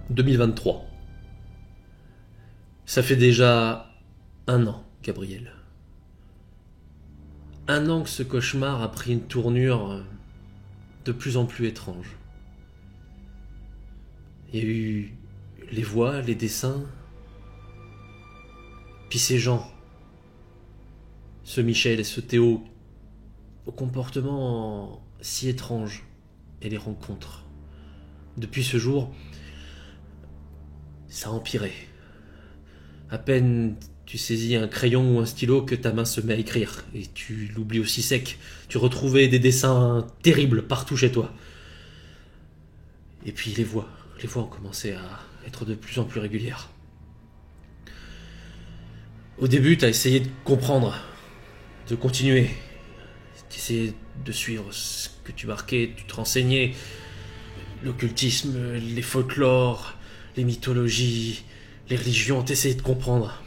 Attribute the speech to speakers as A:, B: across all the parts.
A: 2023. Ça fait déjà 1 an, Gabriel. 1 an que ce cauchemar a pris une tournure de plus en plus étrange. Il y a eu les voix, les dessins, puis ces gens, ce Michel et ce Théo, au comportement si étrange, et les rencontres. Depuis ce jour, ça a empiré. À peine tu saisis un crayon ou un stylo que ta main se met à écrire, et tu l'oublies aussi sec. Tu retrouvais des dessins terribles partout chez toi. Et puis les voix ont commencé à être de plus en plus régulières. Au début, t'as essayé de comprendre, de continuer. T'essayais de suivre ce que tu marquais, tu te renseignais. L'occultisme, les folklores, les mythologies, les religions, t'essayais de comprendre.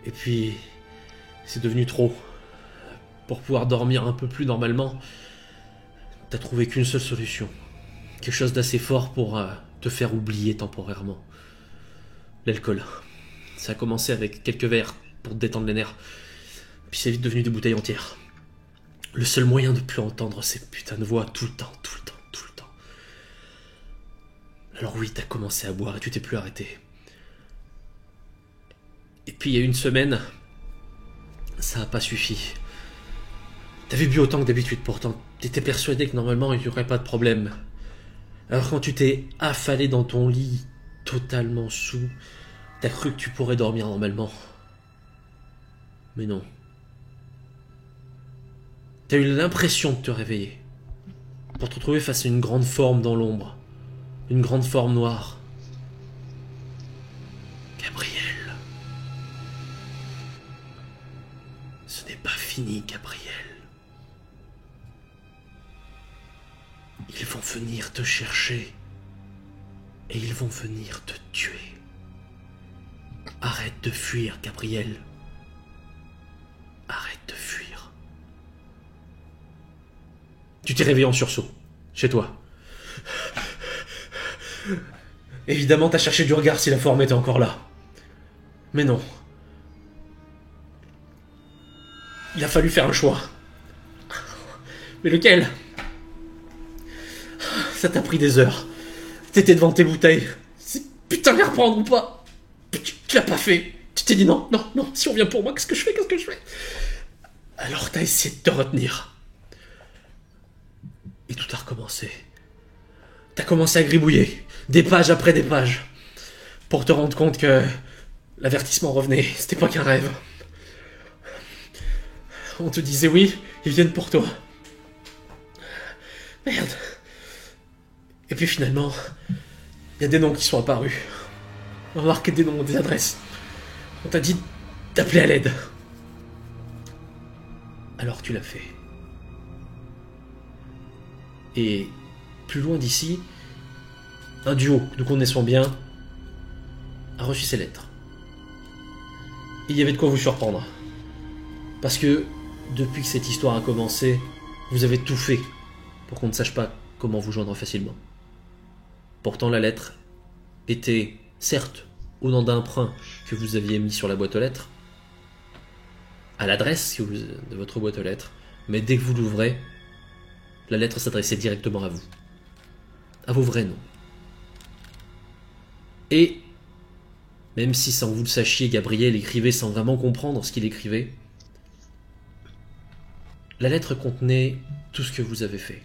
A: Et puis, c'est devenu trop. Pour pouvoir dormir un peu plus normalement, t'as trouvé qu'une seule solution. Quelque chose d'assez fort pour te faire oublier temporairement. L'alcool. Ça a commencé avec quelques verres pour te détendre les nerfs. Puis c'est vite devenu des bouteilles entières. Le seul moyen de plus entendre ces putains de voix tout le temps. Alors oui, t'as commencé à boire et tu t'es plus arrêté. Et puis il y a une semaine, ça a pas suffi. T'avais bu autant que d'habitude pourtant. T'étais persuadé que normalement il n'y aurait pas de problème. Alors quand tu t'es affalé dans ton lit, totalement sous, t'as cru que tu pourrais dormir normalement. Mais non. T'as eu l'impression de te réveiller. Pour te retrouver face à une grande forme dans l'ombre. Une grande forme noire. Gabriel. Ce n'est pas fini, Gabriel. Ils vont venir te chercher. Et ils vont venir te tuer. Arrête de fuir, Gabriel. Arrête de fuir. Tu t'es réveillé en sursaut. Chez toi. Évidemment, t'as cherché du regard si la forme était encore là. Mais non. Il a fallu faire un choix. Mais lequel? Ça t'a pris des heures. T'étais devant tes bouteilles. C'est putain de les reprendre ou pas? Tu l'as pas fait. Tu t'es dit non, si on vient pour moi, qu'est-ce que je fais? Alors t'as essayé de te retenir. Et tout a recommencé. T'as commencé à gribouiller, des pages après des pages, pour te rendre compte que l'avertissement revenait, c'était pas qu'un rêve. On te disait oui, ils viennent pour toi. Merde. Et puis finalement, il y a des noms qui sont apparus. On a marqué des noms, des adresses. On t'a dit d'appeler à l'aide. Alors tu l'as fait. Et plus loin d'ici, un duo que nous connaissons bien a reçu ces lettres. Il y avait de quoi vous surprendre. Parce que, depuis que cette histoire a commencé, vous avez tout fait pour qu'on ne sache pas comment vous joindre facilement. Pourtant, la lettre était, certes, au nom d'emprunt que vous aviez mis sur la boîte aux lettres, à l'adresse de votre boîte aux lettres, mais dès que vous l'ouvrez, la lettre s'adressait directement à vous. À vos vrais noms. Et, même si sans vous le sachiez, Gabriel écrivait sans vraiment comprendre ce qu'il écrivait, la lettre contenait tout ce que vous avez fait.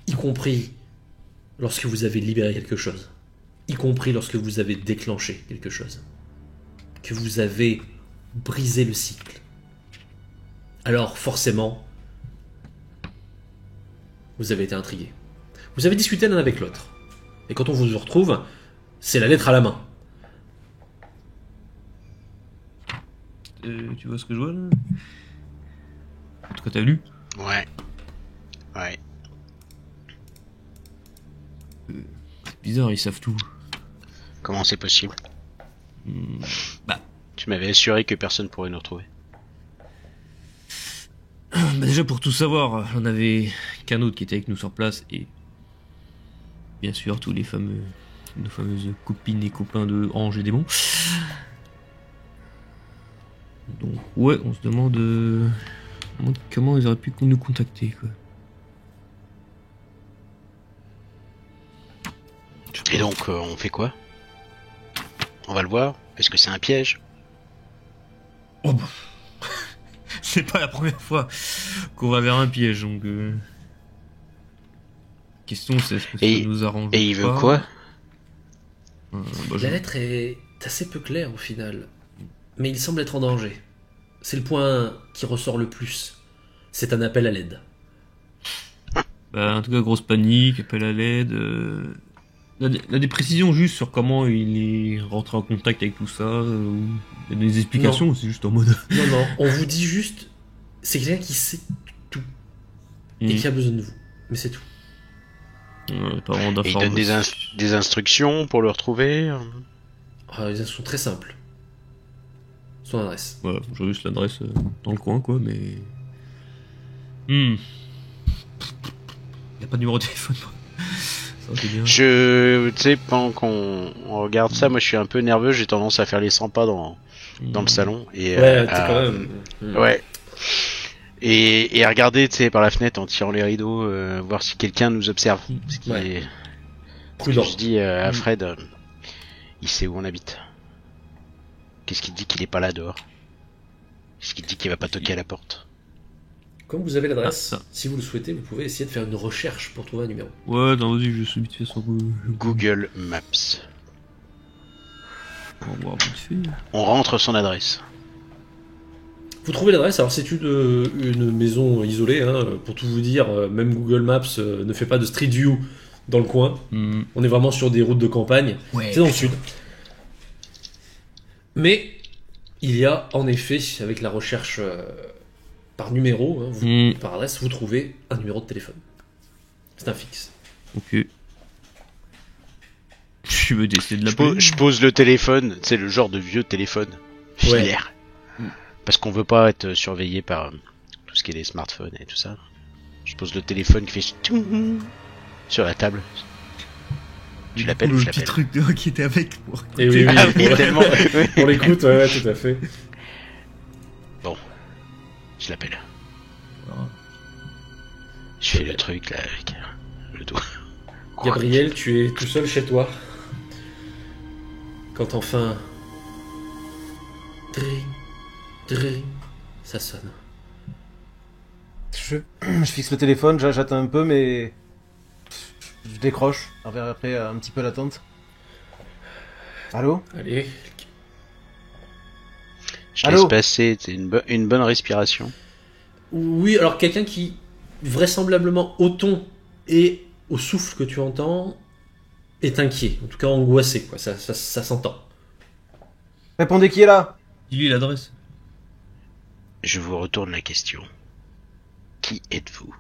A: Y compris lorsque vous avez libéré quelque chose. Y compris lorsque vous avez déclenché quelque chose. Que vous avez brisé le cycle. Alors, forcément, vous avez été intrigué. Vous avez discuté l'un avec l'autre. Et quand on vous retrouve, c'est la lettre à la main.
B: Tu vois ce que je vois là? En tout cas, t'as lu?
C: Ouais.
B: C'est bizarre, ils savent tout.
C: Comment c'est possible?
B: Bah,
C: Tu m'avais assuré que personne pourrait nous retrouver.
B: déjà pour tout savoir, on avait qu'un autre qui était avec nous sur place et bien sûr tous les nos fameuses copines et copains de Ange et Démon. Donc ouais, on se demande comment ils auraient pu nous contacter, quoi.
C: Et donc, on fait quoi? On va le voir? Est-ce que c'est un piège?
B: Oh bah. C'est pas la première fois qu'on va vers un piège, donc... Question, c'est est-ce que ça nous arrange
C: Et il veut
B: pas
C: quoi?
A: La lettre est assez peu claire au final, mais il semble être en danger. C'est le point qui ressort le plus. C'est un appel à l'aide.
B: Bah, en tout cas, grosse panique, appel à l'aide. Il a des précisions juste sur comment il est rentré en contact avec tout ça. Il y a des explications,
A: Non.
B: c'est juste en mode.
A: Non, on vous dit juste, c'est quelqu'un qui sait tout et qui a besoin de vous. Mais c'est tout.
B: Pas vraiment
C: Et il donne des instructions pour le retrouver?
A: Les sont très simples. Son adresse.
B: Voilà, j'ai juste l'adresse dans le coin, quoi, mais. Il n'y a pas de numéro de téléphone. Ça, c'est bien.
C: Tu sais, pendant qu'on regarde ça, moi je suis un peu nerveux, j'ai tendance à faire les 100 pas dans le salon. Et,
A: Ouais, t'es quand même.
C: Ouais. Et à regarder, tu sais, par la fenêtre en tirant les rideaux, voir si quelqu'un nous observe. Ce qui est...
A: Prudent.
C: Je dis à Fred, il sait où on habite. Qu'est-ce qu'il dit qu'il est pas là dehors? Qu'est-ce qu'il dit qu'il va pas toquer à la porte?
A: Comme vous avez l'adresse, si vous le souhaitez, vous pouvez essayer de faire une recherche pour trouver un numéro.
B: Ouais, non, vas-y, je suis vite fait sur
C: Google Maps.
B: On va voir vite fait.
C: On rentre son adresse.
A: Vous trouvez l'adresse, alors c'est une maison isolée, hein, pour tout vous dire, même Google Maps ne fait pas de Street View dans le coin. On est vraiment sur des routes de campagne.
B: Ouais.
A: C'est dans le sud. Mais il y a en effet, avec la recherche par numéro, hein, par adresse, vous trouvez un numéro de téléphone. C'est un fixe.
B: Ok. Je veux essayer de l'appeler.
C: Je pose le téléphone, c'est le genre de vieux téléphone filaire. Parce qu'on veut pas être surveillé par tout ce qui est les smartphones et tout ça. Je pose le téléphone qui fait sur la table. Tu l'appelles,
B: le
C: je
B: petit
C: l'appelle.
B: truc qui était avec pour.
A: Et oui,
C: Ah oui, tellement.
A: pour l'écoute, ouais, tout à fait.
C: Bon, je l'appelle.
B: Voilà.
C: Je fais le truc là avec le doigt.
A: Gabriel, tu es tout seul chez toi. Quand enfin... Dring, dring, ça sonne.
D: Je fixe le téléphone, j'attends un peu, mais je décroche. Après un petit peu l'attente. Allô?
A: Allez.
C: Je laisse passer, c'est une bonne respiration.
A: Oui, alors quelqu'un qui, vraisemblablement au ton et au souffle que tu entends, est inquiet. En tout cas angoissé, quoi. Ça s'entend.
D: Répondez, qui est là?
B: Dis-lui l'adresse.
C: Je vous retourne la question. Qui êtes-vous?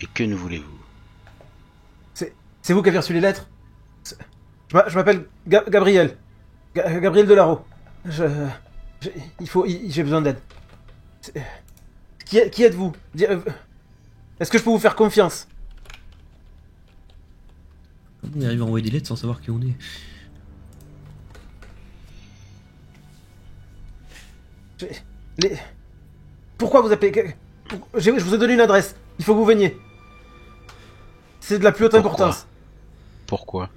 C: Et que nous voulez-vous?
D: C'est vous qui avez reçu les lettres? Je m'appelle Gabriel. Gabriel Delaro. J'ai besoin d'aide. Qui êtes-vous? Est-ce que je peux vous faire confiance?
B: Comment on arrive à envoyer des lettres sans savoir qui on est?
D: Pourquoi vous appelez... Je vous ai donné une adresse. Il faut que vous veniez. C'est de la plus haute importance.
C: Pourquoi?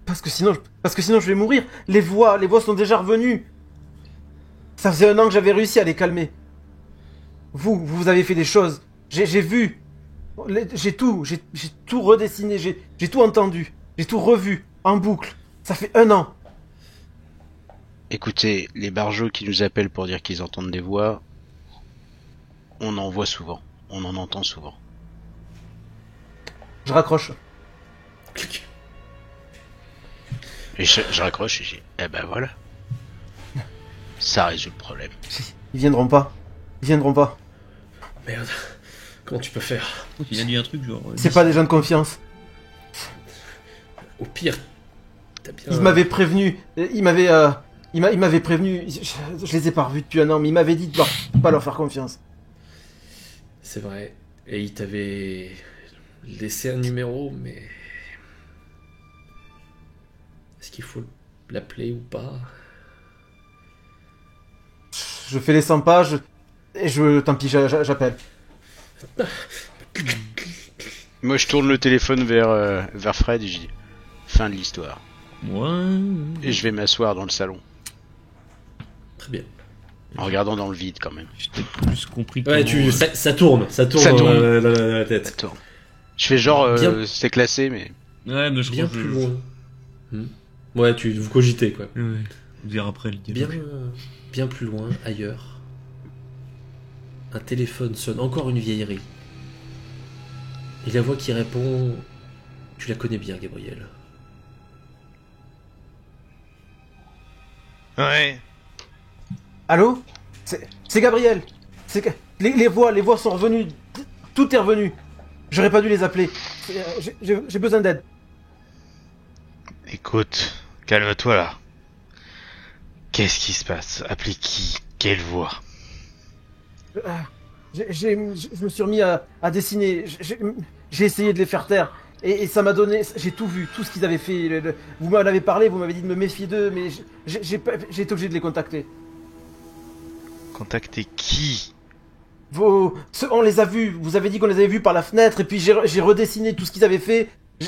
D: Parce que sinon je vais mourir. Les voix sont déjà revenues. Ça faisait 1 an que j'avais réussi à les calmer. Vous avez fait des choses. J'ai vu. J'ai tout redessiné. J'ai tout entendu. J'ai tout revu. En boucle. Ça fait 1 an.
C: Écoutez, les barjots qui nous appellent pour dire qu'ils entendent des voix, on en voit souvent. On en entend souvent.
D: Je raccroche.
C: Et je raccroche et je dis, eh ben voilà. Ça résout le problème.
D: Ils viendront pas.
A: Merde. Comment tu peux faire?
B: Il a dit un truc genre.
D: C'est pas des gens de confiance.
A: Au pire, t'as bien...
D: Ils m'avaient prévenu. Il m'avait prévenu. Je les ai pas revus depuis 1 an, mais il m'avait dit de pas leur faire confiance.
A: C'est vrai. Et il t'avait laisser un numéro, mais... Est-ce qu'il faut l'appeler ou pas?
D: Je fais les 100 pages et tant pis, j'appelle.
C: Moi, je tourne le téléphone vers Fred et je dis fin de l'histoire.
B: Ouais.
C: Et je vais m'asseoir dans le salon,
A: Très bien.
C: en regardant dans le vide quand même.
B: J'ai peut-être plus compris
A: Ouais,
B: comment,
A: ça tourne
C: Ça
A: dans
C: tourne.
A: la tête.
C: Attends. Je fais genre,
A: Bien.
C: c'est classé, mais...
B: Ouais, mais je
A: Bien
B: crois que
A: plus loin. Ouais, vous cogitez, quoi.
B: Ouais. On verra après le dialogue.
A: Bien plus loin, ailleurs. Un téléphone sonne, encore une vieillerie. Et la voix qui répond... Tu la connais bien, Gabriel.
E: Ouais.
D: Allô? C'est Gabriel. Les voix sont revenues. Tout est revenu. J'aurais pas dû les appeler. J'ai besoin d'aide.
E: Écoute, calme-toi là. Qu'est-ce qui se passe? Appelez qui? Quelle voix?
D: Je me suis remis à dessiner. J'ai essayé de les faire taire. Et ça m'a donné... J'ai tout vu, tout ce qu'ils avaient fait. Vous m'en avez parlé, vous m'avez dit de me méfier d'eux, mais j'ai été obligé de les contacter.
E: Contacter qui?
D: On les a vus. Vous avez dit qu'on les avait vus par la fenêtre, et puis j'ai redessiné tout ce qu'ils avaient fait.
E: Tu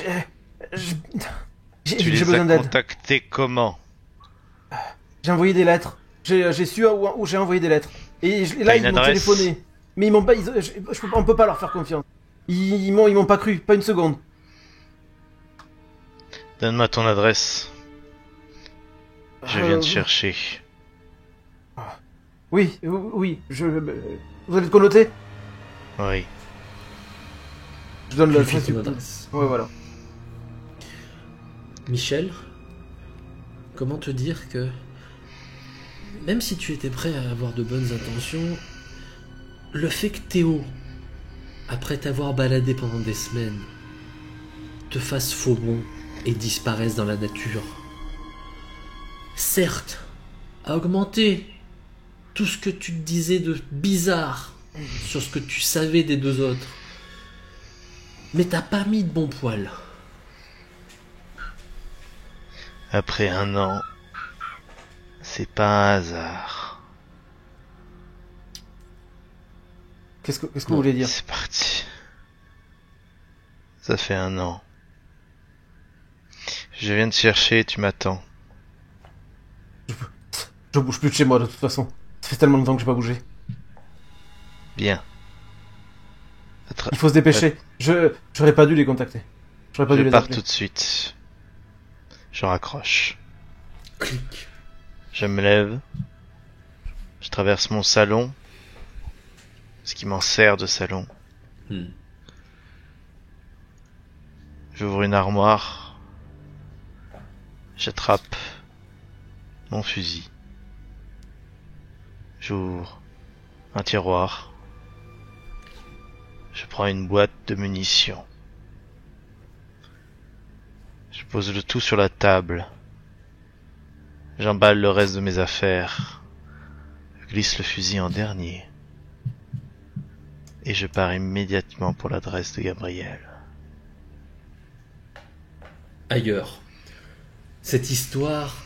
D: J'ai
E: les
D: besoin
E: as
D: d'aide.
E: contactés comment?
D: J'ai envoyé des lettres. J'ai su où j'ai envoyé des lettres. Et là,
E: T'as
D: ils
E: une
D: m'ont
E: adresse?
D: téléphoné. Mais ils m'ont pas... on peut pas leur faire confiance. Ils m'ont pas cru, pas une seconde.
E: Donne-moi ton adresse. Je viens te
D: Euh,
E: chercher.
D: Oui, vous avez de quoi noter?
E: Oui.
D: Je donne
A: Tu
D: le
A: lui fais ton adresse.
D: Ouais, voilà.
A: Michel, comment te dire que... Même si tu étais prêt à avoir de bonnes intentions, le fait que Théo, après t'avoir baladé pendant des semaines, te fasse faux bond et disparaisse dans la nature, certes, a augmenté tout ce que tu te disais de bizarre sur ce que tu savais des deux autres. Mais t'as pas mis de bon poil.
E: Après 1 an, c'est pas un hasard.
D: Qu'est-ce que vous voulez dire?
E: C'est parti. Ça fait 1 an. Je viens te chercher, tu m'attends.
D: Je bouge plus de chez moi de toute façon. Ça fait tellement longtemps que j'ai pas bougé.
E: Bien.
D: Il faut se dépêcher. J'aurais pas dû les contacter. J'aurais pas dû
E: Je
D: les
E: pars
D: appeler.
E: tout de suite. Je raccroche.
A: Clic.
E: Je me lève. Je traverse mon salon. Ce qui m'en sert de salon. J'ouvre une armoire. J'attrape mon fusil. J'ouvre un tiroir. Je prends une boîte de munitions. Je pose le tout sur la table. J'emballe le reste de mes affaires. Je glisse le fusil en dernier. Et je pars immédiatement pour l'adresse de Gabriel.
A: Ailleurs. Cette histoire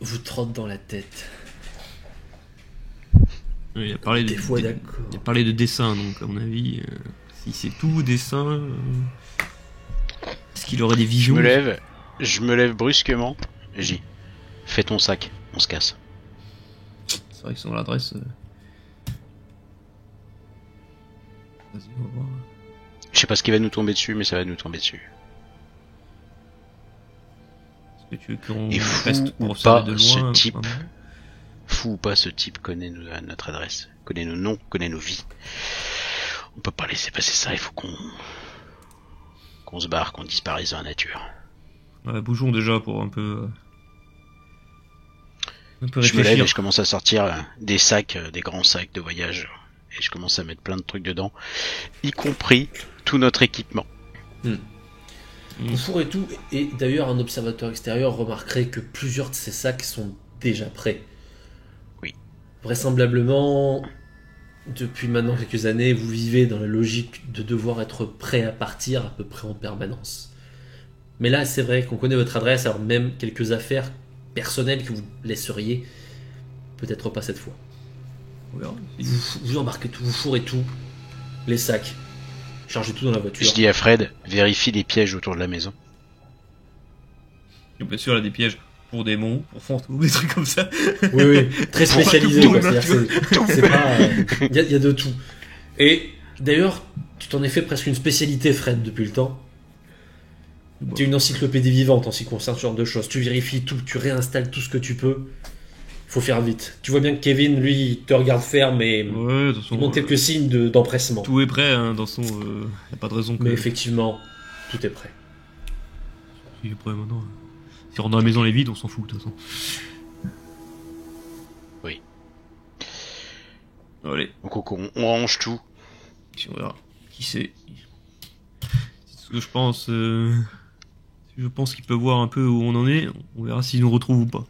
A: vous trotte dans la tête.
B: Il a parlé
A: Des fois d'accord.
B: Il a parlé de dessin, donc à mon avis, si c'est tout dessin, est-ce qu'il aurait des visions?
C: Je me lève brusquement, et je dis fais ton sac, on se casse.
B: C'est vrai que sur l'adresse. Vas-y, on va voir.
C: Je sais pas ce qui va nous tomber dessus, mais ça va nous tomber dessus.
B: Est-ce que tu veux qu'on
C: Et fou
B: reste
C: ou
B: pour observer
C: pas,
B: de
C: ce
B: loin
C: type.
B: vraiment
C: Fou ou pas, ce type connaît notre adresse, connaît nos noms, connaît nos vies. On peut pas laisser passer ça, il faut qu'on se barre, qu'on disparaisse dans la nature.
B: Ouais, bougeons déjà pour un peu
C: Je me
B: réfléchir.
C: lève et je commence à sortir des sacs, des grands sacs de voyage, et je commence à mettre plein de trucs dedans, y compris tout notre équipement.
A: On fourre et tout, et d'ailleurs un observateur extérieur remarquerait que plusieurs de ces sacs sont déjà prêts.
C: Oui.
A: Vraisemblablement, depuis maintenant quelques années, vous vivez dans la logique de devoir être prêt à partir à peu près en permanence. Mais là, c'est vrai qu'on connaît votre adresse, alors même quelques affaires personnelles que vous laisseriez, peut-être pas cette fois.
B: On verra.
A: Vous embarquez tout, vous fourrez tout, les sacs, chargez tout dans la voiture.
C: Je dis à Fred, vérifie les pièges autour de la maison.
B: Donc, bien sûr, il y a des pièges pour démons, pour fantômes, des trucs comme ça.
A: Oui, très spécialisé.
B: Pour
A: quoi.
B: tout,
A: C'est pas. Il y a de tout. Et d'ailleurs, tu t'en es fait presque une spécialité, Fred, depuis le temps. Tu es une encyclopédie vivante en ce qui concerne ce genre de choses. Tu vérifies tout, tu réinstalles tout ce que tu peux. Faut faire vite. Tu vois bien que Kevin, lui, il te regarde faire, mais
B: Ouais, de toute façon,
A: il montre quelques signes d'empressement.
B: tout est prêt, hein, dans son... y a pas de raison que...
A: Mais effectivement, tout est prêt.
B: Il est prêt maintenant. Si on rentre dans la maison, elle est vide, on s'en fout, de toute façon.
C: Oui.
B: Allez,
C: Donc on range tout.
B: si on verra. Qui c'est? C'est ce que je pense... Je pense qu'il peut voir un peu où on en est. On verra s'il nous retrouve ou pas.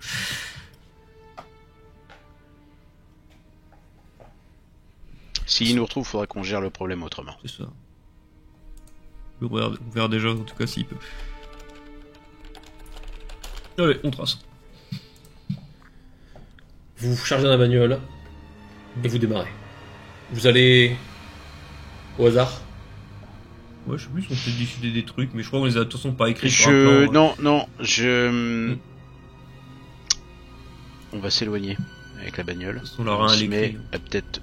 C: S'il nous retrouve, faudra qu'on gère le problème autrement.
B: C'est ça. On verra déjà, en tout cas, s'il peut. Allez, on trace.
A: Vous vous chargez dans la bagnole et vous démarrez. Vous allez au hasard.
B: Ouais, je sais plus si on s'est décidé des trucs, mais je crois qu'on les a de toute façon pas écrits sur un plan.
C: On va s'éloigner avec la bagnole.
B: De toute façon, on l'aura
C: On
B: à
C: se met
B: l'écrit.
C: à peut-être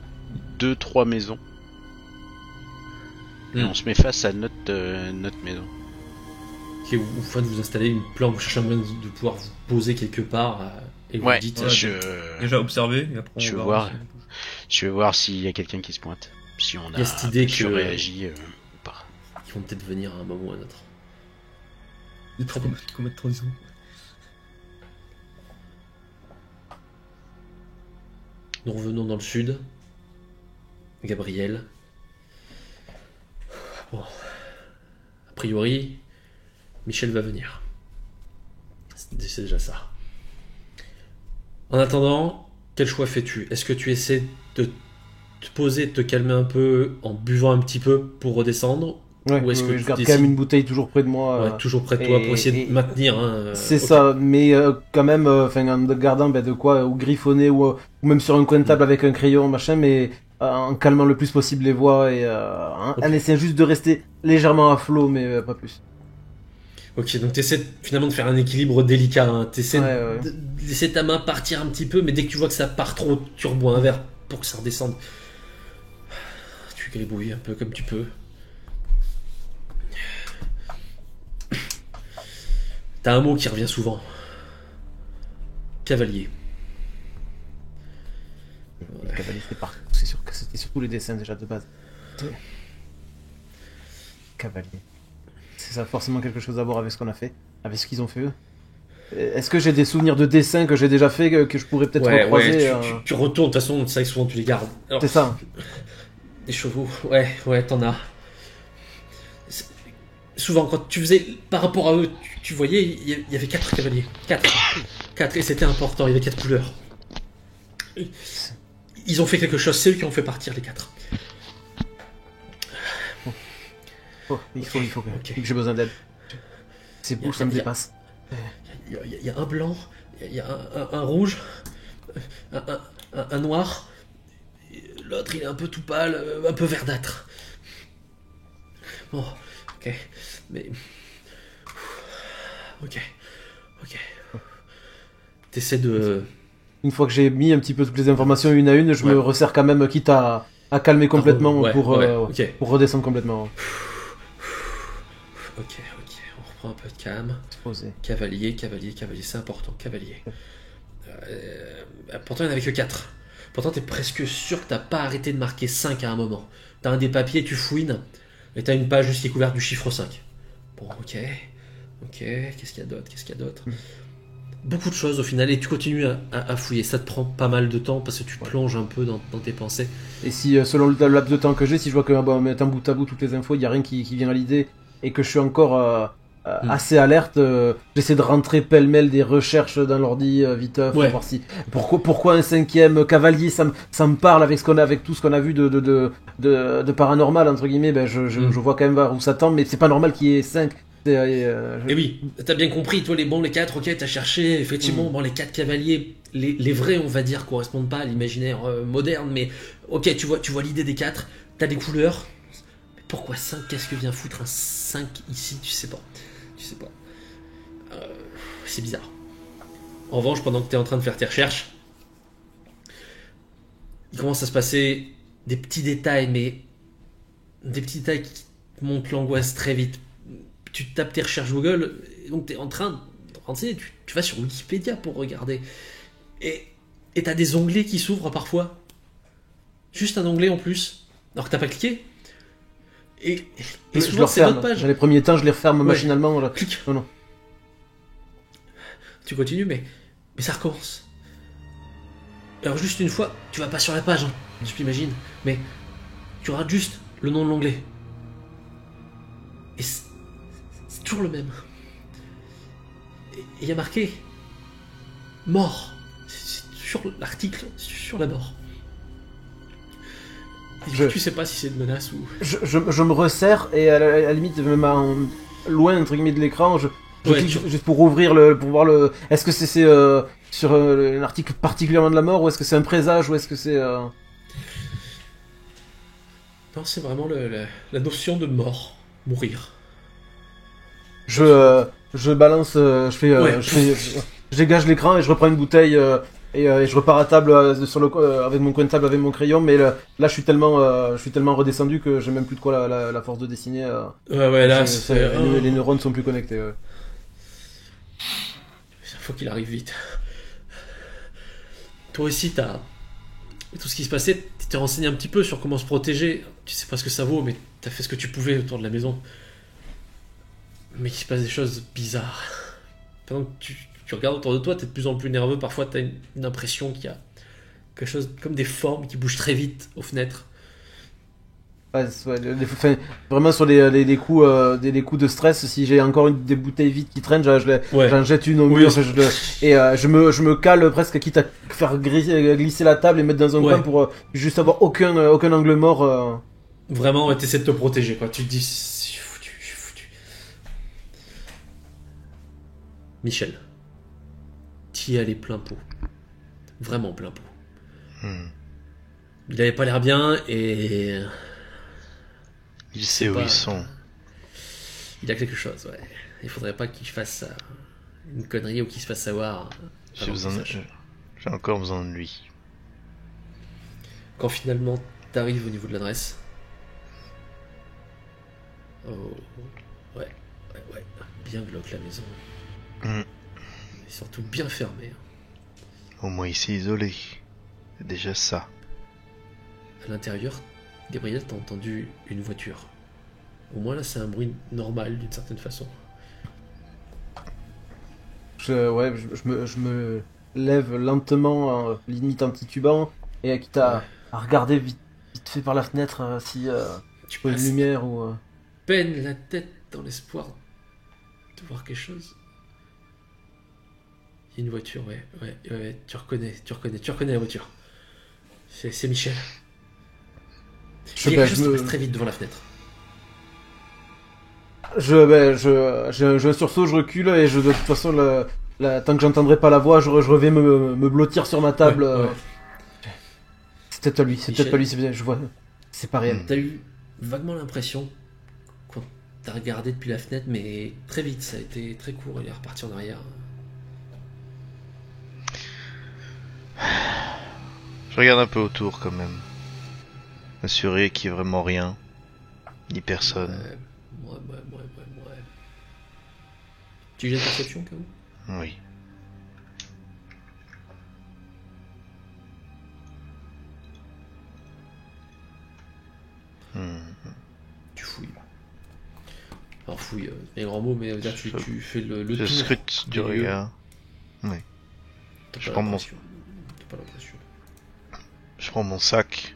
C: 2-3 maisons. Et
A: Hmm.
C: on se met face à notre maison.
A: Ok, vous faites vous installer une planque, vous cherchez un moyen de pouvoir vous poser quelque part et vous
C: Ouais,
A: dites.
B: Déjà observé, et après on
C: Je veux
B: va
C: voir. Je vais voir s'il y a quelqu'un qui se pointe. Si on
A: Il y a
C: a
A: cette idée que-
C: surréagi ou pas.
A: Ils vont peut-être venir à un moment ou à un autre.
B: Combien de transitions?
A: Nous revenons dans le sud. Gabriel. Bon. A priori, Michel va venir. C'est déjà ça. En attendant, quel choix fais-tu? Est-ce que tu essaies de te poser, de te calmer un peu en buvant un petit peu pour redescendre?
D: Ouais,
A: Ou est-ce que
D: je
A: tu
D: garde
A: décides-
D: quand même une bouteille toujours près de moi.
A: Ouais, toujours près de toi pour essayer de maintenir. Hein,
D: C'est
A: ok.
D: ça, mais quand même, en gardant de quoi, ou griffonner, ou même sur un coin de table avec un crayon, machin, mais en calmant le plus possible les voix et
A: Ok.
D: en essayant juste de rester légèrement à flot, mais pas plus.
A: Ok, donc t'essaies finalement de faire un équilibre délicat. Hein. T'essaies
D: Ouais.
A: de laisser ta main partir un petit peu, mais dès que tu vois que ça part trop, tu rebois un verre pour que ça redescende. Tu gribouilles un peu comme tu peux. T'as un mot qui revient souvent. Cavalier.
D: Le cavalier, c'est sûr que c'était surtout les dessins déjà de base. Cavalier. C'est ça forcément quelque chose à voir avec ce qu'on a fait, avec ce qu'ils ont fait eux. Est-ce que j'ai des souvenirs de dessins que j'ai déjà fait que je pourrais peut-être recroiser
A: tu retournes, de toute façon, c'est vrai que souvent tu les gardes. Alors,
D: C'est ça.
A: des chevaux, ouais, t'en as. Souvent, quand tu faisais par rapport à eux, tu voyais, il y avait 4 cavaliers. 4, et c'était important, il y avait 4 couleurs. Ils ont fait quelque chose, c'est eux qui ont fait partir les 4.
D: Oh, il faut que
A: Ok.
D: j'ai besoin d'aide. C'est beau, ça me dépasse.
A: Il y a un blanc, il y a un rouge, un noir. L'autre, il est un peu tout pâle, un peu verdâtre. Bon, ok, mais... Ok. T'essaies de...
D: Une fois que j'ai mis un petit peu toutes les informations une à une, je
A: Ouais.
D: me resserre quand même, quitte à calmer complètement
A: Ouais,
D: pour
A: ok.
D: redescendre complètement.
A: Ok, on reprend un peu de calme.
D: Poser.
A: Cavalier, c'est important, cavalier. Pourtant, il n'y en avait que 4. Pourtant, t'es presque sûr que t'as pas arrêté de marquer 5 à un moment. T'as un des papiers, tu fouines, et t'as une page juste qui est couverte du chiffre 5. Bon, ok, qu'est-ce qu'il y a d'autre Beaucoup de choses au final, et tu continues à fouiller. Ça te prend pas mal de temps parce que tu te plonges un peu dans tes pensées.
D: Et si, selon le laps de temps que j'ai, si je vois que mettre un bout à bout toutes les infos, il n'y a rien qui vient à l'idée, et que je suis encore assez alerte. J'essaie de rentrer pêle-mêle des recherches dans l'ordi viteuf pour
A: Ouais.
D: voir si pourquoi un 5e cavalier, ça me parle avec avec tout ce qu'on a vu de paranormal entre guillemets. Ben je vois quand même vers où ça tend, mais c'est pas normal qu'il y ait 5.
A: Et oui, t'as bien compris, toi les 4, ok, t'as cherché, effectivement, bon, les 4 cavaliers, les vrais, on va dire, correspondent pas à l'imaginaire moderne, mais ok, tu vois l'idée des 4, t'as des couleurs, mais pourquoi 5? Qu'est-ce que vient foutre un 5 ici? Tu sais pas. C'est bizarre. En revanche, pendant que t'es en train de faire tes recherches, il commence à se passer des petits détails, mais des petits détails qui te montrent l'angoisse très vite. Tu tapes tes recherches Google, donc tu es en train de renseigner, tu vas sur Wikipédia pour regarder. Et tu as des onglets qui s'ouvrent parfois. Juste un onglet en plus, alors que t'as pas cliqué. Et
D: je
A: souvent
D: le
A: c'est notre
D: referme.
A: page.
D: Dans les premiers temps, je les referme
A: Ouais.
D: machinalement.
A: Clique.
D: Non.
A: Tu continues, mais ça recommence. Alors juste une fois, tu vas pas sur la page, hein, je m'imagine, mais tu rates juste le nom de l'onglet. Et c'est toujours le même. Et il y a marqué mort. C'est sur l'article, sur la mort. Et tu sais pas si c'est une menace ou.
D: Je me resserre et à la limite, même loin entre guillemets de l'écran, je
A: Ouais,
D: clique juste pour ouvrir pour voir le. Est-ce que c'est sur un article particulièrement de la mort ou est-ce que c'est un présage ou est-ce que c'est.
A: Non, c'est vraiment la notion de mort, mourir.
D: Je balance,
A: Ouais.
D: je dégage l'écran et je reprends une bouteille et je repars à table avec mon coin de table avec mon crayon. Mais là, je suis tellement redescendu que j'ai même plus de quoi la force de dessiner.
A: Ouais, là, c'est.
D: Les neurones sont plus connectés. Ouais.
A: Faut qu'il arrive vite. Toi aussi, t'as. Tout ce qui se passait, tu t'es renseigné un petit peu sur comment se protéger. Tu sais pas ce que ça vaut, mais t'as fait ce que tu pouvais autour de la maison. Mais il se passe des choses bizarres. Pendant que tu regardes autour de toi, t'es de plus en plus nerveux. Parfois, t'as une impression qu'il y a quelque chose comme des formes qui bougent très vite aux fenêtres.
D: Ouais, vraiment sur les coups, les coups de stress, si j'ai encore des bouteilles vides qui traînent, j'en jette une au
A: Oui.
D: mur. Je me cale presque, quitte à faire glisser la table et mettre dans un
A: Ouais.
D: coin pour juste avoir aucun angle mort.
A: Vraiment, ouais, t'essaies de te protéger, quoi. Tu te dis, je suis foutu. Michel, t'y es allé plein pot. Vraiment plein pot. Il avait pas l'air bien et
E: Il sait où
A: pas-
E: ils sont.
A: il a quelque chose, ouais. Il faudrait pas qu'il fasse une connerie ou qu'il se fasse savoir.
E: J'ai
A: avant
E: besoin
A: qu'il
E: de-
A: sache.
E: J'ai encore besoin de lui.
A: Quand finalement t'arrives au niveau de l'adresse. Oh, ouais. Bien glauque la maison.
E: Mm.
A: Et surtout bien fermée.
E: Au moins il s'est isolé. C'est déjà ça.
A: À l'intérieur, Gabriel, t'as entendu une voiture. Au moins là, c'est un bruit normal d'une certaine façon.
D: Je me lève lentement, limite en titubant, et quitte à regarder vite fait par la fenêtre si
A: Tu
D: une
A: passes
D: lumière ou.
A: peine la tête dans l'espoir de voir quelque chose. Il y a une voiture, ouais. Tu reconnais la voiture. C'est Michel. Il y a quelque chose qui passe très vite devant la fenêtre.
D: J'ai un sursaut, je recule et de toute façon, tant que j'entendrai pas la voix, je vais me blottir sur ma table.
A: Ouais.
D: C'est peut-être pas lui, je vois. C'est pas réel.
A: T'as eu vaguement l'impression, quand t'as regardé depuis la fenêtre, mais très vite, ça a été très court, il est reparti en arrière.
E: Je regarde un peu autour quand même. M'assurer qu'il y ait vraiment rien. Ni personne.
A: Ouais. Tu jettes ta perception, quand même?
E: Oui.
A: Tu fouilles. Alors fouille, c'est un grand mot, mais là, tu fais le
E: Je
A: tour.
E: scrute du
A: des lieux.
E: regard.
A: T'as
E: Je
A: pas
E: prends mon-
A: l'impression. T'as pas l'impression.
E: Je prends mon sac.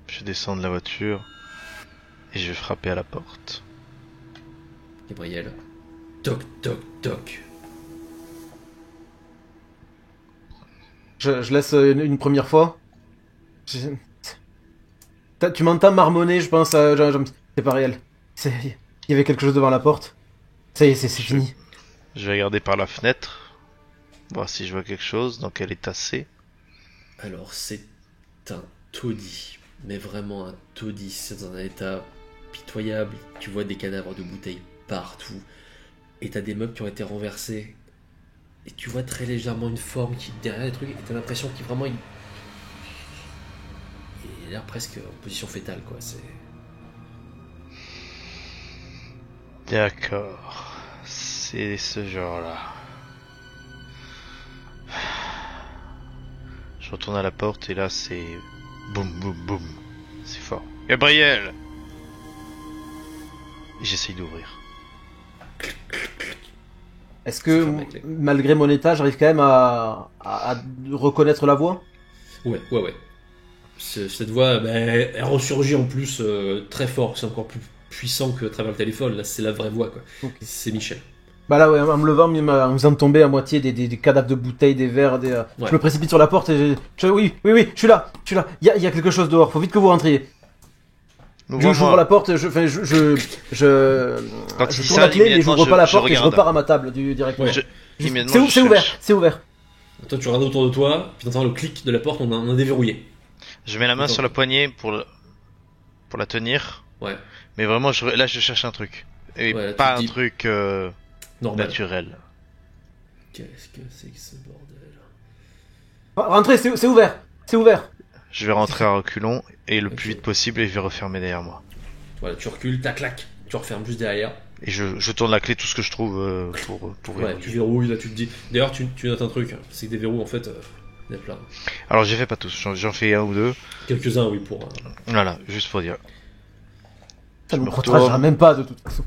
E: Je descends de la voiture. Et je vais frapper à la porte.
A: Gabriel, Toc, toc, toc.
D: Je laisse une première fois. Tu m'entends marmonner, je pense. C'est pas réel. Il y avait quelque chose devant la porte. Ça y est, c'est fini.
E: Je vais regarder par la fenêtre, voir si je vois quelque chose, dans quel état c'est.
A: Alors, c'est un taudis. Mais vraiment un taudis. C'est dans un état pitoyable. Tu vois des cadavres de bouteilles partout. Et t'as des meubles qui ont été renversés. Et tu vois très légèrement une forme qui derrière les trucs. Et t'as l'impression qu'il vraiment. Il a l'air presque en position fétale, quoi. C'est.
E: D'accord. C'est ce genre-là. Je retourne à la porte et là c'est... Boum, boum, boum. C'est fort. Gabriel! Et j'essaye d'ouvrir.
D: Est-ce que, malgré mon état, j'arrive quand même à reconnaître la voix?
A: Ouais. Cette voix, elle ressurgit en plus très fort. C'est encore plus puissant que à travers le téléphone. Là, c'est la vraie voix, quoi.
D: Okay.
A: C'est Michel.
D: Bah là, ouais, en me levant, en me faisant tomber à moitié des cadavres de bouteilles, des verres,
A: Ouais.
D: je me précipite sur la porte et oui, je suis là. Il y a quelque chose dehors, faut vite que vous rentriez. J'ouvre la porte, je tourne la clé, mais j'ouvre pas la porte et je repars à ma table directement.
A: Ouais.
D: C'est ouvert.
A: Toi, tu regardes autour de toi, puis t'entends le clic de la porte, on a déverrouillé.
E: Je mets la main sur la poignée pour la tenir.
A: Ouais.
E: Mais vraiment, là, je cherche un truc. Et
A: Ouais,
E: pas un truc
A: normal.
E: naturel.
A: Qu'est-ce que c'est que ce bordel?
D: Rentrez, c'est ouvert. C'est ouvert.
E: Je vais rentrer à reculons et le
A: Ok.
E: plus vite possible et je vais refermer derrière moi.
A: Voilà, tu recules, tac, clac, tu refermes juste derrière.
E: Et je tourne la clé, tout ce que je trouve pour
A: Ouais,
E: verrouiller.
A: tu verrouilles, là tu te dis. D'ailleurs, tu notes un truc, c'est que des verrous en fait, il y en a plein.
E: Alors j'ai fait pas tous, j'en fais un ou deux.
A: Quelques-uns, oui, pour.
E: Voilà, juste pour dire.
D: Ça
E: Je
D: ne
E: me
D: me protégera
E: retourne.
D: même pas de toute façon.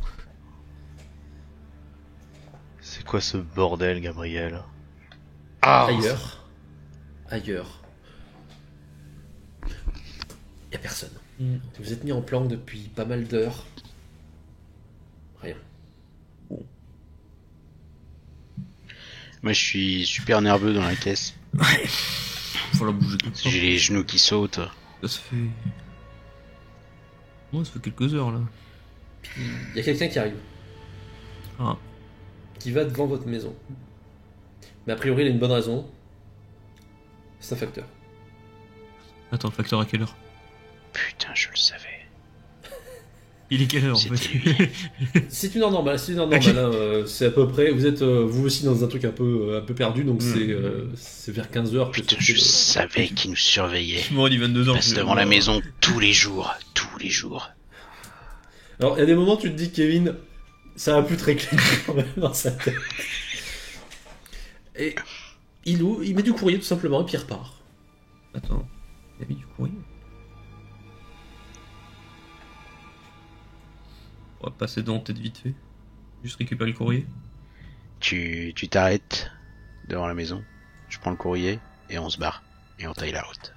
E: C'est quoi ce bordel, Gabriel? Ah,
A: Ailleurs. Y a personne. Vous êtes mis en planque depuis pas mal d'heures. Rien.
C: Moi, je suis super nerveux dans la caisse.
B: Faut la bouger tout le temps.
C: J'ai les genoux qui sautent.
B: Ça se fait. Moi, ça fait quelques heures là.
A: Il y a quelqu'un qui arrive,
B: Ah,
A: qui va devant votre maison. Mais a priori, il a une bonne raison. C'est un facteur.
B: attends, le facteur à quelle heure?
C: Putain, je le savais.
B: Il est quelle heure en
C: C'était
B: fait?
A: C'est une heure normale, hein, c'est à peu près. Vous êtes vous aussi dans un truc un peu perdu, donc c'est vers 15h que
C: Putain,
A: c'est
C: je
A: le-
C: savais qu'ils nous surveillaient.
B: Je m'en dis 22
C: Ils
B: ans.
C: passent devant la maison tous les jours.
A: Alors, il y a des moments où tu te dis, Kevin, ça va plus très clair quand même dans sa tête. Et il met du courrier tout simplement, et puis il repart.
B: Attends, il a mis du courrier. On va passer devant tête vite fait. Juste récupérer le courrier.
C: Tu t'arrêtes devant la maison. Je prends le courrier et on se barre. Et on taille la route.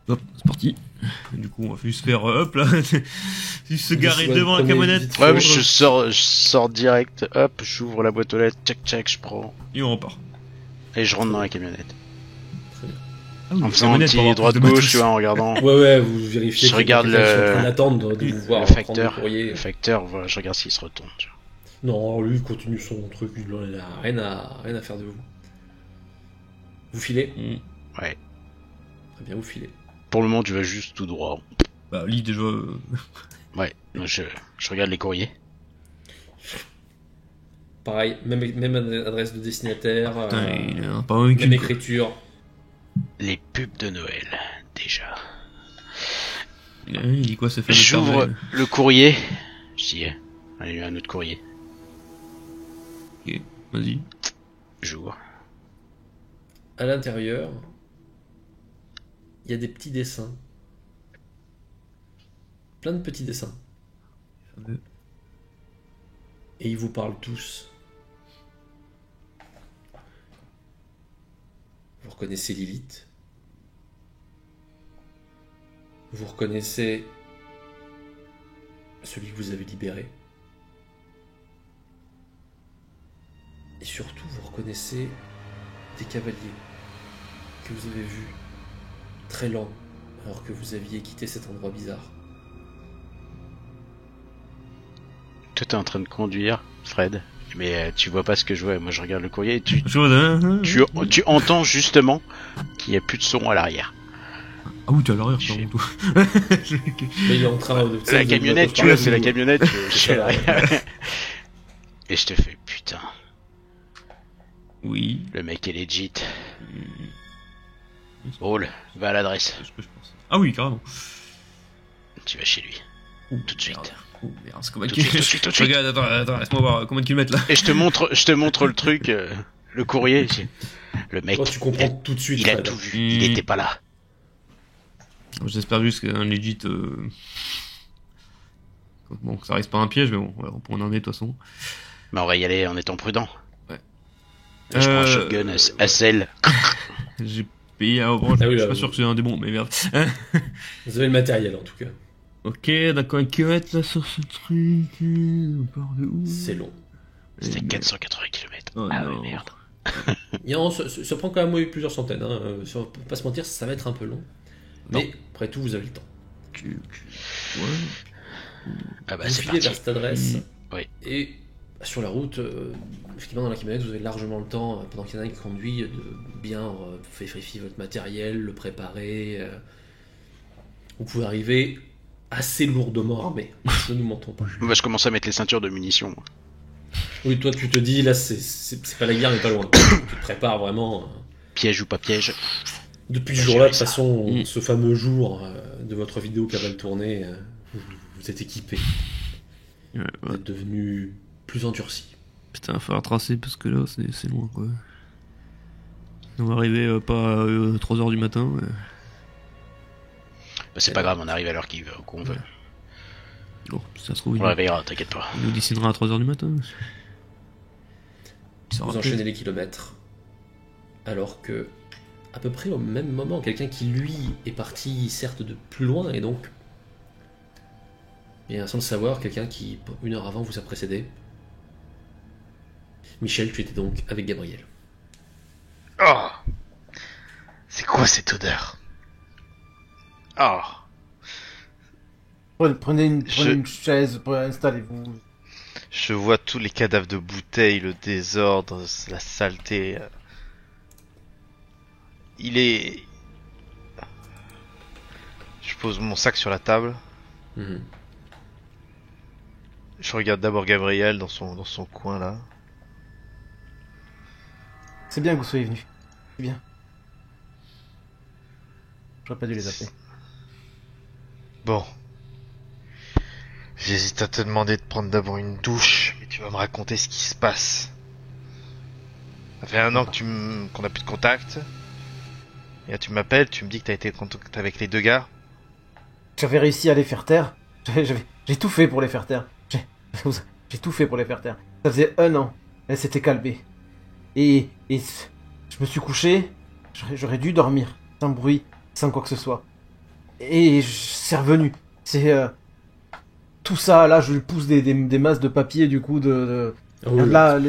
B: Hop, c'est parti. Du coup, on va juste faire hop là. Juste se garer
A: Ouais,
B: devant la
A: prenez
B: camionnette.
A: vite
C: Ouais,
A: fait.
C: mais je sors direct. Hop, j'ouvre la boîte aux lettres. Tchac, je prends.
B: Et on repart.
C: Et je rentre dans la camionnette.
B: Ah oui,
C: En
B: la
C: faisant un
B: camionnette pour
C: petit
B: avoir plus de
C: droite-gauche,
B: matos.
C: tu vois, en regardant.
A: Ouais, vous vérifiez.
C: Je
A: qu'il y a
C: regarde
A: quelqu'un qui est en
C: le-
A: train d'attendre de vous voir
C: Le
A: prendre
C: facteur.
A: le courrier.
C: Le facteur, voilà, je regarde s'il se retourne. Tu vois.
A: Non, lui, il continue son truc, il a rien à faire de vous. Vous filez?
C: Ouais.
A: Très bien, vous filez.
C: Pour le moment, tu vas juste tout droit.
B: Bah, lis déjà.
C: Ouais. Je regarde les courriers.
A: Pareil, même adresse de destinataire,
B: Putain, il a pas un
A: même
B: cul.
A: écriture.
C: Les pubs de Noël, déjà.
B: Il dit quoi, ça fait le
C: J'ouvre
B: Père Noël.
C: le courrier. Je dis, allez, un autre courrier.
B: Ok, vas-y.
C: J'ouvre.
A: À l'intérieur, il y a des petits dessins. Plein de petits dessins.
B: Fameux.
A: Et ils vous parlent tous. Vous reconnaissez Lilith. Vous reconnaissez celui que vous avez libéré. Et surtout, vous reconnaissez des cavaliers que vous avez vus très lents alors que vous aviez quitté cet endroit bizarre.
C: Toi, t'es en train de conduire, Fred, mais tu vois pas ce que je vois. Moi, je regarde le courrier et tu entends justement qu'il n'y a plus de son à l'arrière.
B: Ah oui, t'es à l'arrière,
C: Je-
B: pardon, tout.
A: Mais il est en train de...
C: La camionnette, tu vois, c'est la camionnette. Je suis à
A: ça.
C: l'arrière. Et je te fais, putain,
B: Oui.
C: le mec est legit. Roule, va à l'adresse.
B: C'est ce que je pense. Ah oui, carrément.
C: Tu vas chez lui.
B: Ouh,
C: Tout de suite.
B: merde. Ouh, merde, c'est combien de
C: Tout de suite,
B: kilomètres?
C: tout de suite.
B: Regarde, attends, laisse-moi voir combien de kilomètres là.
C: Et je te montre le truc, le courrier. Le mec,
A: Toi, tu comprends tout de suite,
C: il a
A: Fred.
C: tout vu. Il était pas là.
B: J'espère juste qu'un legit. Bon, que ça reste pas un piège, mais bon, on peut en emmener de toute façon.
C: Mais on va y aller en étant prudent.
B: Ouais.
C: Là, je prends un shotgun à sel.
B: J'ai payé à Orange,
A: Ah oui,
B: je suis
A: là,
B: pas
A: oui.
B: sûr que c'est un des bons, mais merde.
A: Vous avez le matériel, en tout cas.
B: Ok, d'accord, un kilomètre là sur ce truc. On part de où?
A: C'est long.
C: C'était
B: Eh,
C: 480 km.
B: Oh
C: ah
B: non.
C: ouais, merde.
A: Ça prend quand même oui, plusieurs centaines. Hein. Pour pas se mentir, ça va être un peu long. Mais après tout, vous avez le temps.
B: Ouais.
C: Ah bah
A: Vous
C: c'est
A: filez
C: parti.
A: vers cette adresse.
C: Oui.
A: Et sur la route, effectivement, dans la camionnette, vous avez largement le temps, pendant qu'il y en a un qui conduit, de bien vérifier votre matériel, le préparer. Vous pouvez arriver assez lourdement armé. Ne nous mentons pas.
C: Moi, je commence à mettre les ceintures de munitions. moi.
A: Oui, toi, tu te dis, là, c'est pas la guerre, mais pas loin. Tu te prépares vraiment.
C: Piège ou pas piège.
A: Depuis ce
C: Ouais,
A: jour-là, de
C: j'ai
A: toute
C: ça.
A: façon, ce fameux jour de votre vidéo qui a mal tourné, vous êtes équipé.
B: Ouais,
A: Vous
B: ouais.
A: êtes devenu plus endurci.
B: Putain, il va falloir tracer parce que là, c'est loin quoi. On va arriver pas à 3h du matin.
C: Bah, c'est pas grave, on arrive à l'heure qu'on veut.
B: Bon, si ça se trouve,
C: On
B: il
C: le réveillera, t'inquiète pas.
B: nous dessinera à 3h du matin. Il
A: Vous enchaînez les kilomètres, alors que, à peu près au même moment, quelqu'un qui, lui, est parti, certes, de plus loin, et donc, bien sans le savoir, quelqu'un qui, une heure avant, vous a précédé. Michel, tu étais donc avec Gabriel.
E: Oh, c'est quoi cette odeur? Oh,
D: Prenez une
E: Je-
D: chaise, installez-vous.
E: je vois tous les cadavres de bouteilles, le désordre, la saleté. Il est... Je pose mon sac sur la table.
A: Mhm.
E: Je regarde d'abord Gabriel dans son coin là.
D: C'est bien que vous soyez venus. C'est bien. J'aurais pas dû les appeler.
E: Bon. J'hésite à te demander de prendre d'abord une douche, mais tu vas me raconter ce qui se passe. Ça fait 1 an qu'on a plus de contact. Et là tu m'appelles, tu me dis que t'as été en contact avec les 2 gars.
D: J'avais réussi à les faire taire. J'ai tout fait pour les faire taire. J'ai tout fait pour les faire taire. Ça faisait 1 an. Elle s'était calmée. Et je me suis couché. J'aurais dû dormir. Sans bruit. Sans quoi que ce soit. Et c'est revenu. C'est... tout ça, là, je lui pousse des masses de papier, du coup,
A: Ah oui,
D: là,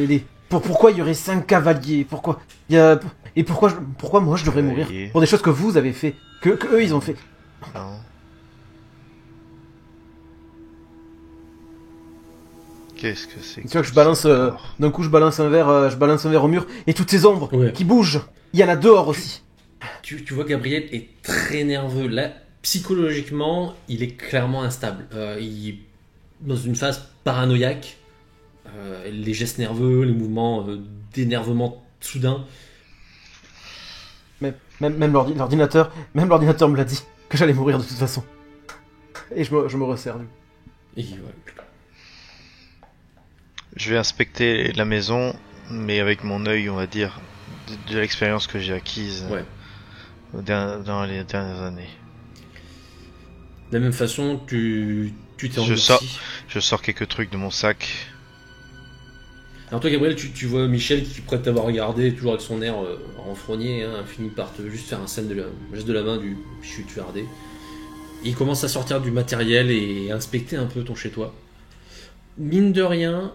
D: pourquoi il y aurait 5 cavaliers? Pourquoi il y a... Et pourquoi moi je devrais mourir
E: Cavaliers.
D: pour des choses que vous avez fait, que eux ils ont fait?
E: Non. Qu'est-ce que c'est
D: Tu vois que je balance,
E: encore
D: d'un coup je balance un verre au mur, et toutes ces ombres
A: Ouais.
D: qui bougent, il y en a dehors aussi.
A: Tu vois, Gabriel est très nerveux. Là, psychologiquement, il est clairement instable. Il est dans une phase paranoïaque. Les gestes nerveux, les mouvements d'énervement soudain.
D: Même l'ordinateur me l'a dit, que j'allais mourir de toute façon. Et je me resserre, du coup.
A: Et voilà.
E: Je vais inspecter la maison, mais avec mon œil, on va dire, de l'expérience que j'ai acquise
A: Ouais.
E: dans les dernières années.
A: De la même façon, tu t'es
E: Je
A: endurci.
E: sors. Je sors quelques trucs de mon sac.
A: Alors toi, Gabriel, tu vois Michel qui, près de t'avoir regardé, toujours avec son air renfrogné, hein, finit par te juste faire un geste de la main du « je suis tuardé ». Il commence à sortir du matériel et à inspecter un peu ton chez-toi. Mine de rien,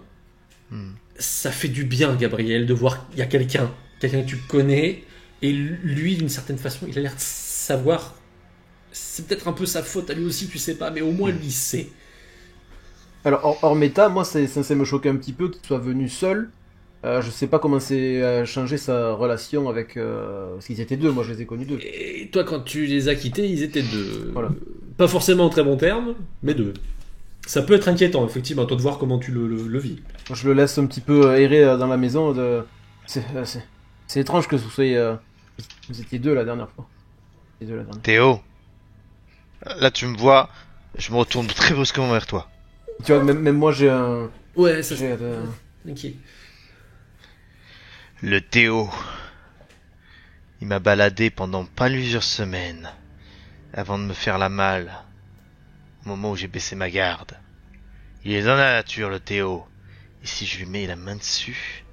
A: Ça fait du bien, Gabriel, de voir qu'il y a quelqu'un que tu connais, et lui, d'une certaine façon, il a l'air de savoir. C'est peut-être un peu sa faute à lui aussi, tu sais pas, mais au moins lui il sait.
D: Alors, hors méta, moi, ça me choquait un petit peu qu'il soit venu seul. Je sais pas comment c'est changé sa relation avec... parce qu'ils étaient deux, moi je les ai connus deux.
A: Et toi, quand tu les as quittés, ils étaient deux.
D: Voilà.
A: Pas forcément en très bons termes, mais deux. Ça peut être inquiétant, effectivement, à toi de voir comment tu le vis.
D: Moi, je le laisse un petit peu errer dans la maison. C'est étrange que vous soyez... vous étiez deux la dernière fois. Les deux la dernière.
E: Théo, là tu me vois, je me retourne très brusquement vers toi.
D: Tu vois, même moi j'ai un...
A: Ouais, ça
D: j'ai,
A: c'est... Ok.
E: Le Théo, il m'a baladé pendant plusieurs semaines avant de me faire la malle au moment où j'ai baissé ma garde. Il est dans la nature, le Théo, et si je lui mets la main dessus,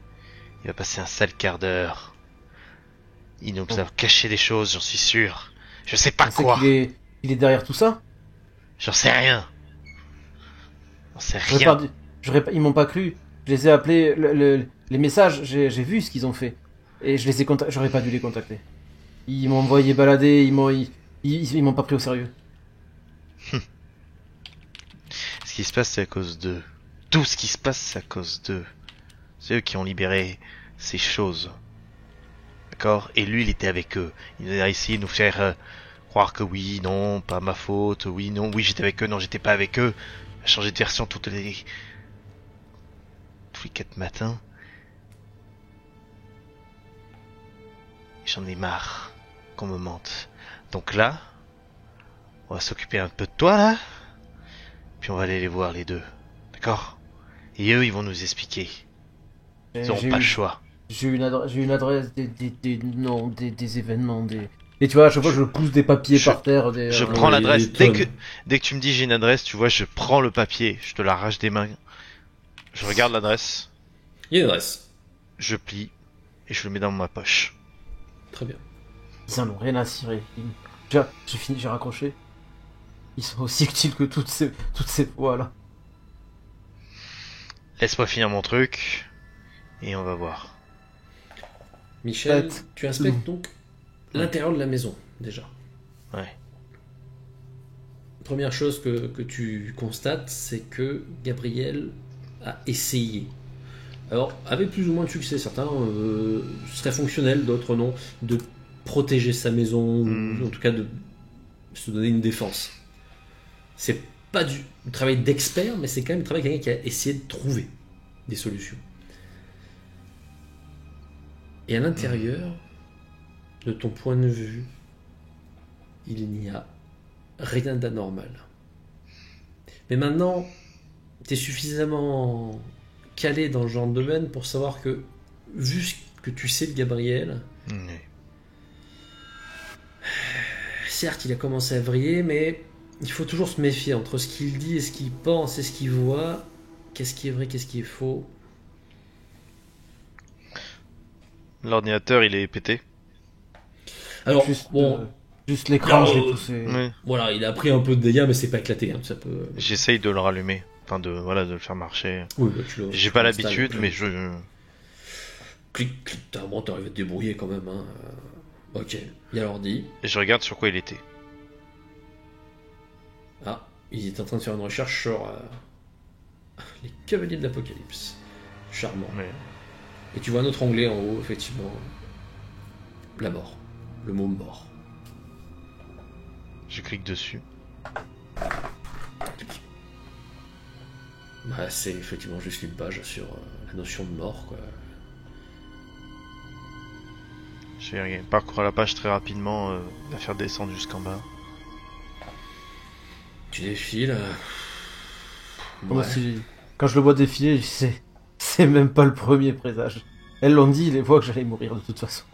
E: il va passer un sale quart d'heure. Il nous a caché des choses, j'en suis sûr. Je sais pas
D: on sait
E: quoi.
D: il est derrière tout ça.
E: J'en sais rien. J'en sais
D: J'aurais
E: rien.
D: pas dit- ils m'ont pas cru. Je les ai appelés, les messages, j'ai vu ce qu'ils ont fait. Et je les ai j'aurais pas dû les contacter. Ils m'ont envoyé balader, ils m'ont pas pris au sérieux.
E: Ce qui se passe, c'est à cause d'eux. Tout ce qui se passe, c'est à cause d'eux. C'est eux qui ont libéré ces choses. D'accord? Et lui, il était avec eux. Il a essayé de nous faire croire que oui, non, pas ma faute, oui, non, oui, j'étais avec eux, non, j'étais pas avec eux. Il a changé de version tous les 4 matins. J'en ai marre qu'on me mente. Donc là, on va s'occuper un peu de toi, là. Puis on va aller les voir, les deux. D'accord? Et eux, ils vont nous expliquer. Ils n'auront pas le choix.
D: J'ai une adresse, des noms, des événements, des... Et tu vois, à chaque fois, je pousse des papiers par terre.
E: Je
A: Ouais,
E: prends
A: il y a
E: l'adresse.
A: des
E: Dès que tu me dis j'ai une adresse, tu vois, je prends le papier, je te l'arrache des mains. Je regarde l'adresse,
A: Il y a une adresse.
E: je plie et je le mets dans ma poche.
A: Très bien.
D: Ils en ont rien à cirer. J'ai fini, j'ai raccroché. Ils sont aussi utiles que toutes ces fois-là.
E: Laisse-moi finir mon truc et on va voir.
A: Michel,
D: Peut-être.
A: tu inspectes donc l'intérieur de la maison, déjà.
E: Ouais.
A: Première chose que tu constates, c'est que Gabriel a essayé. Alors, avec plus ou moins de succès, certains seraient fonctionnels, d'autres non, de protéger sa maison, ou en tout cas de se donner une défense. C'est pas du travail d'expert, mais c'est quand même le travail de quelqu'un qui a essayé de trouver des solutions. Et à l'intérieur, de ton point de vue, il n'y a rien d'anormal. Mais maintenant, tu es suffisamment calé dans le genre de domaine pour savoir que, vu ce que tu sais de Gabriel, certes, il a commencé à vriller, mais il faut toujours se méfier entre ce qu'il dit et ce qu'il pense et ce qu'il voit. Qu'est-ce qui est vrai, qu'est-ce qui est faux?
E: L'ordinateur, il est pété.
A: Alors,
D: Juste,
A: bon,
D: juste l'écran, je l'ai
A: Oh.
D: poussé.
E: Oui.
A: voilà, il a pris un peu de dégâts, mais c'est pas éclaté. Hein, ça peut...
E: J'essaye de le rallumer. Enfin, de le faire marcher.
A: Oui, bah, tu
E: J'ai pas
A: l'installes,
E: l'habitude,
A: puis-
E: mais je...
A: Clic, clic, bon, t'arrives à te débrouiller quand même. Hein. Ok, il y a l'ordi.
E: Et je regarde sur quoi il était.
A: Ah, il est en train de faire une recherche sur les Cavaliers de l'Apocalypse. Charmant.
E: Mais...
A: Et tu vois un autre onglet en haut, effectivement. La mort. Le mot mort.
E: Je clique dessus.
A: Bah, c'est effectivement juste une page sur la notion de mort, quoi.
E: Je vais parcourir la page très rapidement, la faire descendre jusqu'en bas.
A: Tu défiles.
D: Moi, quand je le vois défiler, c'est même pas le premier présage. Elles l'ont dit, les voix que j'allais mourir de toute façon.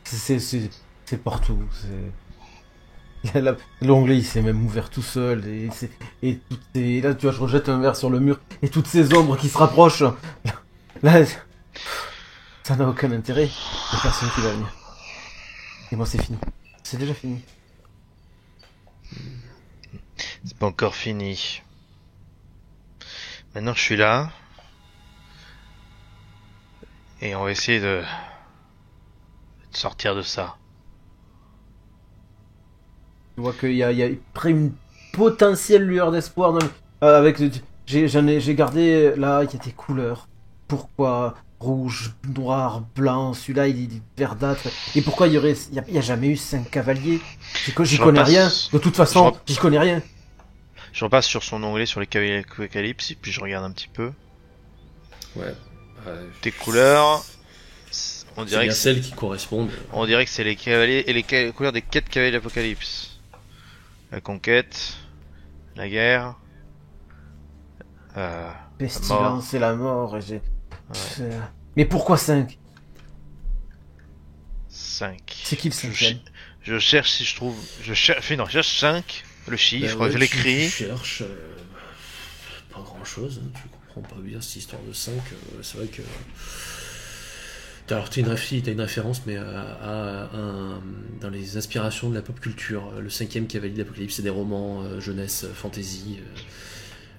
D: C'est partout. L'onglet il s'est même ouvert tout seul. Et là, tu vois, je rejette un verre sur le mur. Et toutes ces ombres qui se rapprochent. Là, ça n'a aucun intérêt. Il n'y a personne qui va venir. Et moi, c'est fini. C'est déjà fini.
E: C'est pas encore fini. Maintenant que je suis là, Et on va essayer de sortir de ça.
D: Tu vois qu'il y a près une potentielle lueur d'espoir avec j'ai gardé là il y a des couleurs. Pourquoi rouge, noir, blanc, celui-là il est verdâtre. Et pourquoi il y a jamais eu 5 cavaliers? J'y connais rien. De toute façon, j'y connais rien.
E: Je repasse sur son onglet sur les cavaliers apocalypse, puis je regarde un petit peu.
A: Ouais.
E: Tes couleurs, on
A: C'est
E: dirait
A: bien
E: que
A: celles qui correspondent.
E: on dirait que c'est les cavaliers et les couleurs des 4 cavaliers d'Apocalypse. La conquête, la guerre,
D: Pestilence et la mort. Mais pourquoi 5?
E: 5.
D: C'est qui le cinquième?
E: Je cherche si je trouve. Je cherche 5, le chiffre,
A: Ouais,
E: je
A: tu
E: l'écris.
A: cherches pas grand chose, tu comprends pas bien cette histoire de 5. C'est vrai que. Alors, t'as une référence, mais dans les inspirations de la pop culture, le 5e cavalier d'Apocalypse, c'est des romans jeunesse, fantasy,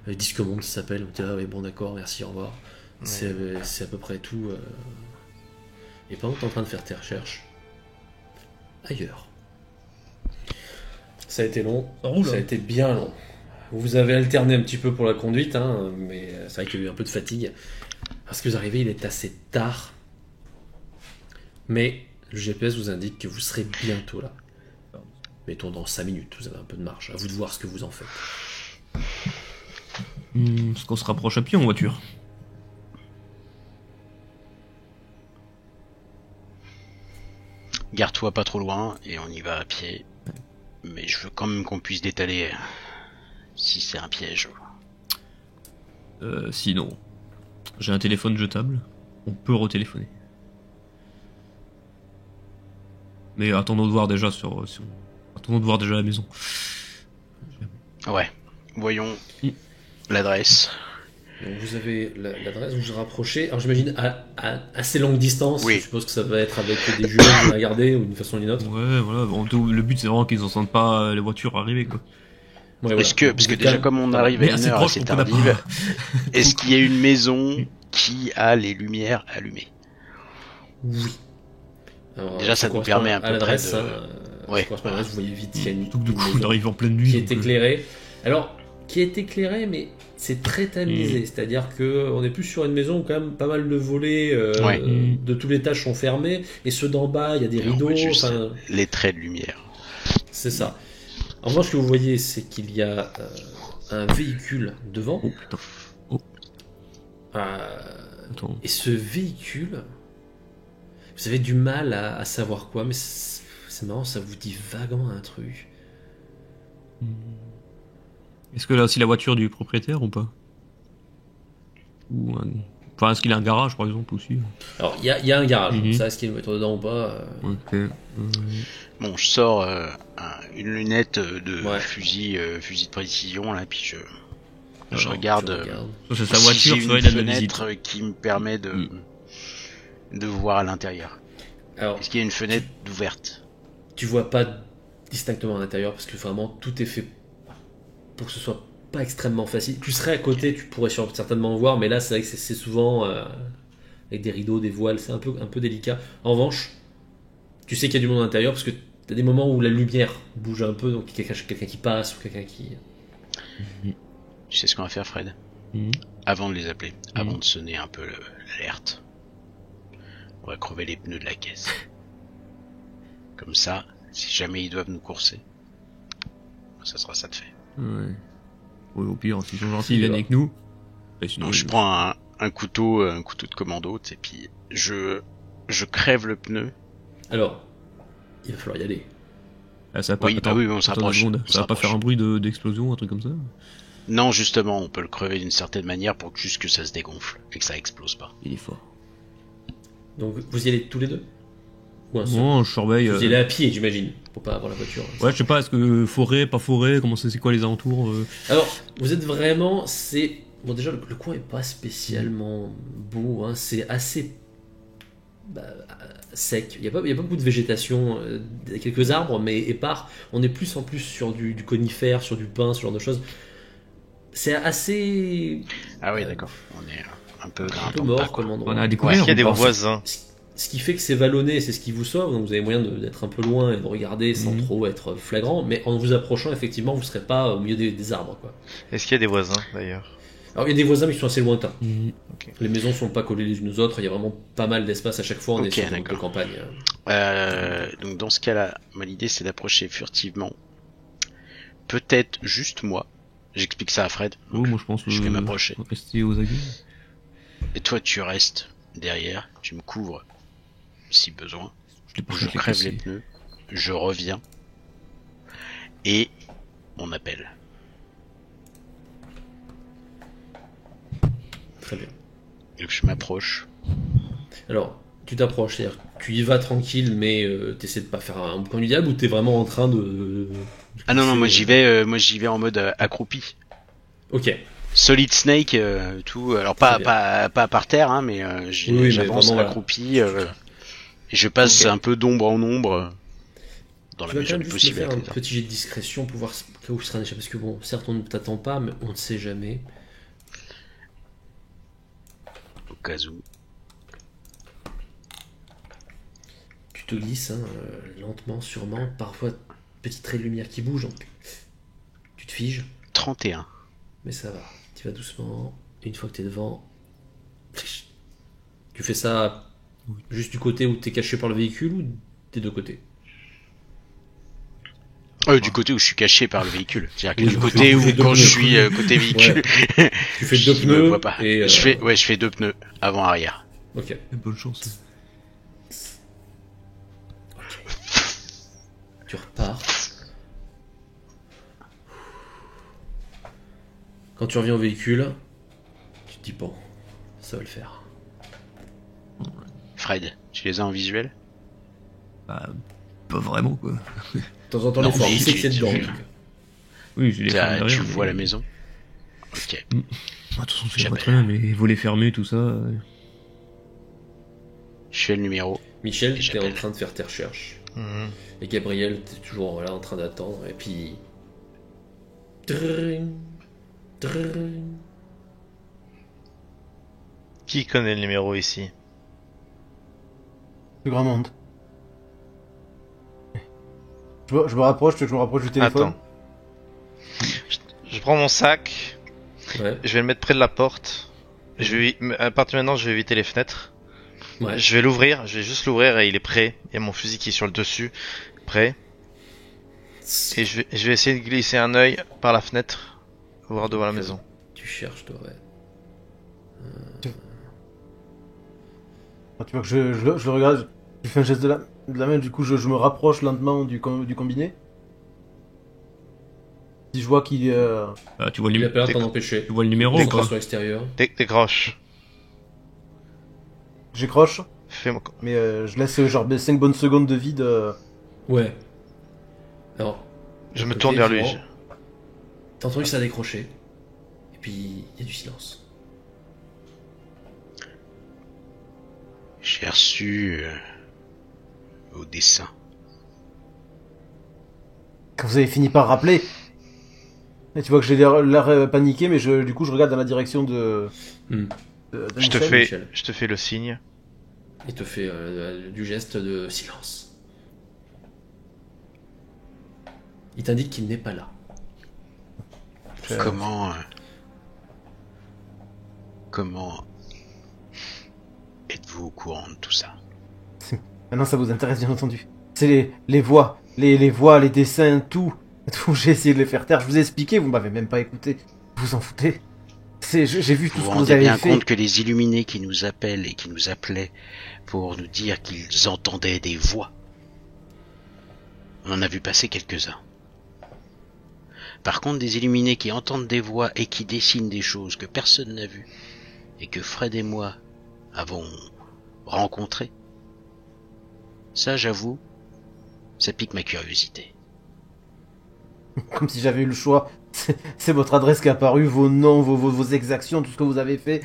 A: Disque Monde, ça s'appelle. T'es là, ouais, bon, d'accord, merci, au revoir.
E: Ouais.
A: C'est à peu près tout. Et pendant que t'es en train de faire tes recherches, ailleurs. Ça a été long, ça a été bien long. Vous avez alterné un petit peu pour la conduite, hein, mais c'est vrai qu'il y a eu un peu de fatigue. Parce que vous arrivez, il est assez tard. Mais le GPS vous indique que vous serez bientôt là. Mettons dans 5 minutes, vous avez un peu de marge. À vous de voir ce que vous en faites.
B: Est-ce qu'on se rapproche à pied ou en voiture?
C: Garde-toi pas trop loin et on y va à pied. Mais je veux quand même qu'on puisse détaler si c'est un piège.
B: Sinon, j'ai un téléphone jetable. On peut retéléphoner. Mais attendons de voir déjà attendons de voir déjà la maison.
C: Ouais. Voyons l'adresse.
A: Donc vous avez l'adresse, vous vous rapprochez. Alors j'imagine à assez longue distance.
C: Oui.
A: Je suppose que ça va être avec des jumelles que vous regardez ou d'une façon ou d'une autre.
B: Ouais, voilà. Le but c'est vraiment qu'ils n'entendent pas les voitures arriver, quoi.
A: Ouais,
C: Parce que déjà comme on arrive à
B: Mais
C: une
B: assez
C: heure
B: proche
C: assez
B: pour qu'on
C: tardive,
B: n'a pas-
C: est-ce qu'il y a une maison qui a les lumières allumées?
A: Oui. Alors,
C: Déjà, ça nous
A: correspond
C: permet un
A: à
C: peu
A: l'adresse.
C: près de-
A: Ouais. Ça correspond à l'adresse, vous voyez vite qu'il y a une
B: Surtout que du coup,
A: maison
B: on arrive en pleine nuit.
A: qui
B: donc,
A: est éclairée. Alors, qui est éclairée, mais c'est très tamisé. C'est-à-dire que on est plus sur une maison où quand même pas mal de volets
C: Ouais.
A: de tous les étages sont fermés et ceux d'en bas, il y a des
C: Et on
A: rideaux.
C: voit juste
A: Enfin,
C: les traits de lumière.
A: c'est ça. En revanche, ce que vous voyez, c'est qu'il y a un véhicule devant.
B: Oh putain.
A: Euh,
B: Attends.
A: et ce véhicule, vous avez du mal à savoir quoi, mais c'est marrant, ça vous dit vaguement un truc.
B: Est-ce que là, c'est la voiture du propriétaire ou pas? Enfin, est-ce qu'il a un garage par exemple aussi?
A: Alors, il y a un garage.
B: Mhm.
A: Ça, est-ce qu'il y a une voiture dedans ou pas
B: Ok.
C: Bon, je sors une lunette de
A: Ouais.
C: fusil de précision là, puis je
A: Alors,
C: regarde
A: tu regardes.
B: Ça, c'est sa
C: si
B: voiture,
C: j'ai
B: soit
C: une
B: il a de la visite.
C: fenêtre qui me permet de voir à l'intérieur.
A: Alors,
C: Est-ce qu'il y a une fenêtre ouverte?
A: tu vois pas distinctement à l'intérieur parce que vraiment tout est fait pour que ce soit pas extrêmement facile. Tu serais à côté, tu pourrais certainement voir, mais là c'est vrai que c'est souvent avec des rideaux, des voiles, c'est un peu délicat. En revanche, tu sais qu'il y a du monde à l'intérieur parce que t'as des moments où la lumière bouge un peu, donc il y a quelqu'un qui passe ou quelqu'un qui.
C: Tu sais ce qu'on va faire, Fred?
B: Mhm.
C: Avant de les appeler, avant de sonner un peu l'alerte, on va crever les pneus de la caisse. Comme ça, si jamais ils doivent nous courser, ça sera ça de fait.
B: Ouais. Ouais, au pire, s'ils sont gentils, ils viennent avec nous. Et sinon,
C: Donc je prends un couteau de commando, et puis je crève le pneu.
A: Alors, il va falloir y aller.
B: Ah, ça va pas...
C: Oui,
B: Attends,
C: bah oui, on
B: attends
C: s'approche.
B: une seconde.
C: On
B: Ça va pas
C: s'approche.
B: faire un bruit d'explosion, un truc comme ça?
C: Non, justement, on peut le crever d'une certaine manière pour juste que ça se dégonfle et que ça explose pas.
B: Il est fort.
A: Donc vous y allez tous les deux ou un seul?
B: Non, je surveille.
A: Vous y allez à pied, j'imagine, pour pas avoir la voiture.
B: Ouais, je sais pas, est-ce que forêt, pas forêt, comment c'est quoi les alentours
A: Alors, vous êtes vraiment, bon déjà le coin est pas spécialement beau, hein, c'est assez sec. Il y a pas beaucoup de végétation, il y a quelques arbres, mais épars. On est plus en plus sur du conifère, sur du pin, ce genre de choses. C'est assez.
C: Ah oui, d'accord. un peu
A: Un
C: dans
A: peu
C: le
A: mort
C: tas, quoi.
A: comme endroit.
B: On a
E: Est-ce
B: découvert.
E: qu'il y a des
B: ou pas
E: voisins?
A: Ce qui fait que c'est vallonné, c'est ce qui vous sauve, donc vous avez moyen d'être un peu loin et de regarder sans
B: Mhm.
A: trop être flagrant, mais en vous approchant, effectivement, vous serez pas au milieu des arbres, quoi.
E: Est-ce qu'il y a des voisins d'ailleurs?
A: Alors il y a des voisins, mais ils sont assez lointains.
B: Mhm.
A: Les maisons sont pas collées les unes aux autres, il y a vraiment pas mal d'espace à chaque fois, on est
C: Ok,
A: sur une
C: d'accord.
A: campagne.
C: Donc dans ce cas-là, moi l'idée c'est d'approcher furtivement. Peut-être juste moi. J'explique ça à Fred.
B: Oh, moi je pense
C: Je vais m'approcher.
B: rester aux aguets.
C: Et toi tu restes derrière, tu me couvres si besoin.
B: Je l'ai pas
C: Je
B: fait
C: crève
B: casser.
C: les pneus, je reviens et on appelle.
A: Très bien.
C: Donc je m'approche.
A: Alors, tu t'approches, c'est-à-dire que tu y vas tranquille, mais t'essaies de pas faire un boucan du diable, ou t'es vraiment en train de...
C: Ah non non, moi j'y vais en mode accroupi.
A: Ok.
C: Solid Snake, tout. Alors pas
A: Très bien.
C: pas par terre, hein, mais
A: Oui, mais
C: j'avance
A: vraiment, voilà.
C: accroupi et je passe
A: Ok.
C: un peu d'ombre en ombre dans la
A: Tu vas
C: mesure
A: quand
C: du
A: même juste me
C: possible.
A: faire un
C: avec les arbres.
A: petit jet de discrétion pour voir où sera un échappé, parce que bon, certes on ne t'attend pas, mais on ne sait jamais.
C: Au cas où.
A: Tu te glisses, hein, lentement, sûrement, parfois petit trait de lumière qui bouge, donc tu te figes,
C: 31.
A: mais ça va. Tu vas doucement, et une fois que t'es devant, tu fais ça juste du côté où t'es caché par le véhicule ou des deux côtés?
C: Du côté où je suis caché par le véhicule. C'est-à-dire que
A: Oui,
C: du
A: donc
C: côté
A: tu
C: où
A: fais deux
C: quand je
A: pneus.
C: suis côté véhicule,
A: Tu fais deux
C: il me
A: pneus
C: voit pas.
A: et
C: Je fais 2 pneus avant-arrière.
A: ok.
B: Bonne chance.
A: Tu repars. Quand tu reviens au véhicule, tu te dis bon, ça va le faire.
C: Fred, tu les as en visuel?
B: Bah, pas vraiment quoi.
A: De temps en temps,
C: Non,
A: les fois,
C: mais
A: il sait que c'est
C: tu-
A: dedans. en
C: tu-
A: tout cas.
B: Oui, j'ai les fermes
C: Tu
B: derrière.
C: vois
B: mais-
C: la maison? Ok.
B: Bah, de toute façon, c'est pas
C: J'appelle.
B: très bien, les volets fermés, tout ça.
C: Je fais le numéro.
A: Michel,
C: Et
A: t'es
C: j'appelle.
A: en train de faire tes recherches.
E: Mhm.
A: Et Gabriel, t'es toujours là en train d'attendre. Et puis. Drrrring, drrrring.
E: Qui connaît le numéro ici?
D: Le grand monde. Je me rapproche du téléphone.
E: Attends. Je prends mon sac,
A: Ouais,
E: je vais le mettre près de la porte. À partir de maintenant, je vais éviter les fenêtres.
A: ouais.
E: Je vais l'ouvrir, je vais juste l'ouvrir et il est prêt. Il y a mon fusil qui est sur le dessus, prêt. Et je vais essayer de glisser un œil par la fenêtre, voir devant la maison.
A: Tu cherches, toi, ouais.
D: Ah, tu vois que je le regarde, je fais un geste de la main, du coup je me rapproche lentement du combiné. Si je vois qu'il
B: Ah, tu vois le
A: Il a
B: numéro.
A: pas l'air de t'en empêcher.
B: Tu vois le numéro ou
A: Décroche
B: pas
A: sur l'extérieur.
E: Décroche.
D: j'écroche,
E: Fais-moi.
D: mais je laisse genre 5 bonnes secondes de vide.
A: Ouais. Alors,
E: Je me
A: ok,
E: tourne vers lui.
A: effectivement, t'as entendu ça décrocher. Et puis, il y a du silence.
C: J'ai reçu au dessin.
D: Quand vous avez fini par rappeler. Et tu vois que j'ai l'air paniqué, mais du coup je regarde dans la direction de
A: Hmm.
E: Je te
D: Michel.
A: Michel.
E: je te fais le signe.
A: Il te fait du geste de silence. Il t'indique qu'il n'est pas là.
C: Comment êtes-vous au courant de tout ça?
D: Maintenant ça vous intéresse bien entendu. C'est les voix, les voix, les dessins, tout. Tout, j'ai essayé de les faire taire. Je vous ai expliqué, vous m'avez même pas écouté. Vous vous en foutez. J'ai vu tout
C: Vous
D: ce
C: vous
D: que vous
C: rendez
D: avez
C: bien
D: fait.
C: compte que les illuminés qui nous appellent et qui nous appelaient pour nous dire qu'ils entendaient des voix, on en a vu passer quelques-uns. Par contre, des illuminés qui entendent des voix et qui dessinent des choses que personne n'a vues et que Fred et moi avons rencontrées, ça, j'avoue, ça pique ma curiosité.
D: Comme si j'avais eu le choix. C'est votre adresse qui est apparue, vos noms, vos exactions, tout ce que vous avez fait.